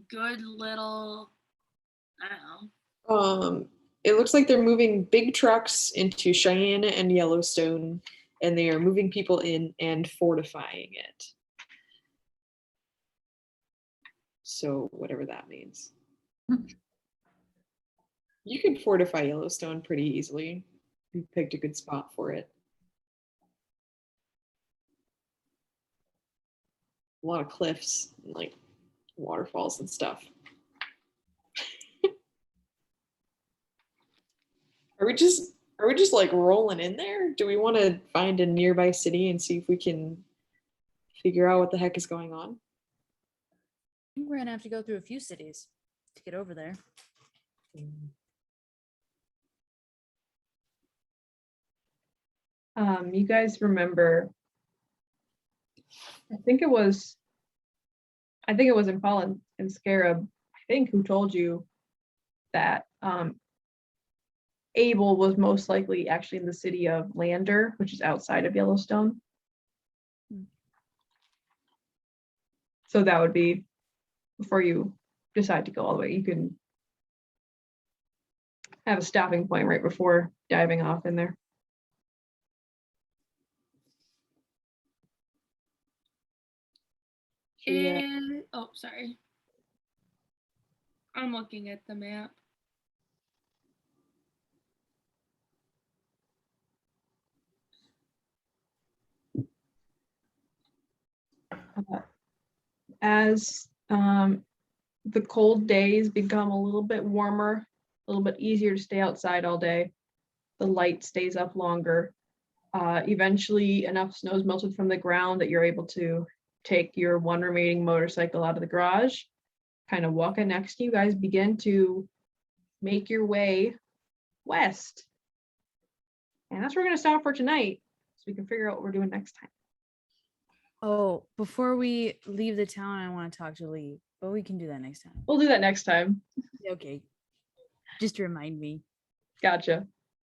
good little, I don't know. It looks like they're moving big trucks into Cheyenne and Yellowstone, and they are moving people in and fortifying it. So whatever that means. You can fortify Yellowstone pretty easily. You picked a good spot for it. A lot of cliffs, and, like waterfalls and stuff. Are we just like rolling in there? Do we want to find a nearby city and see if we can figure out what the heck is going on? I think we're gonna have to go through a few cities to get over there. You guys remember, I think it was Impala and Scarab, I think, who told you that Abel was most likely actually in the city of Lander, which is outside of Yellowstone. So that would be, before you decide to go all the way, you can have a stopping point right before diving off in there. Yeah. And oh, sorry. I'm looking at the map. As the cold days become a little bit warmer, a little bit easier to stay outside all day, the light stays up longer. Eventually, enough snow is melted from the ground that you're able to take your one remaining motorcycle out of the garage, kind of walk it next to you. Guys begin to make your way west. And that's where we're going to stop for tonight, so we can figure out what we're doing next time. Oh, before we leave the town, I want to talk to Lee, but we can do that next time. We'll do that next time. Okay. Just remind me. Gotcha.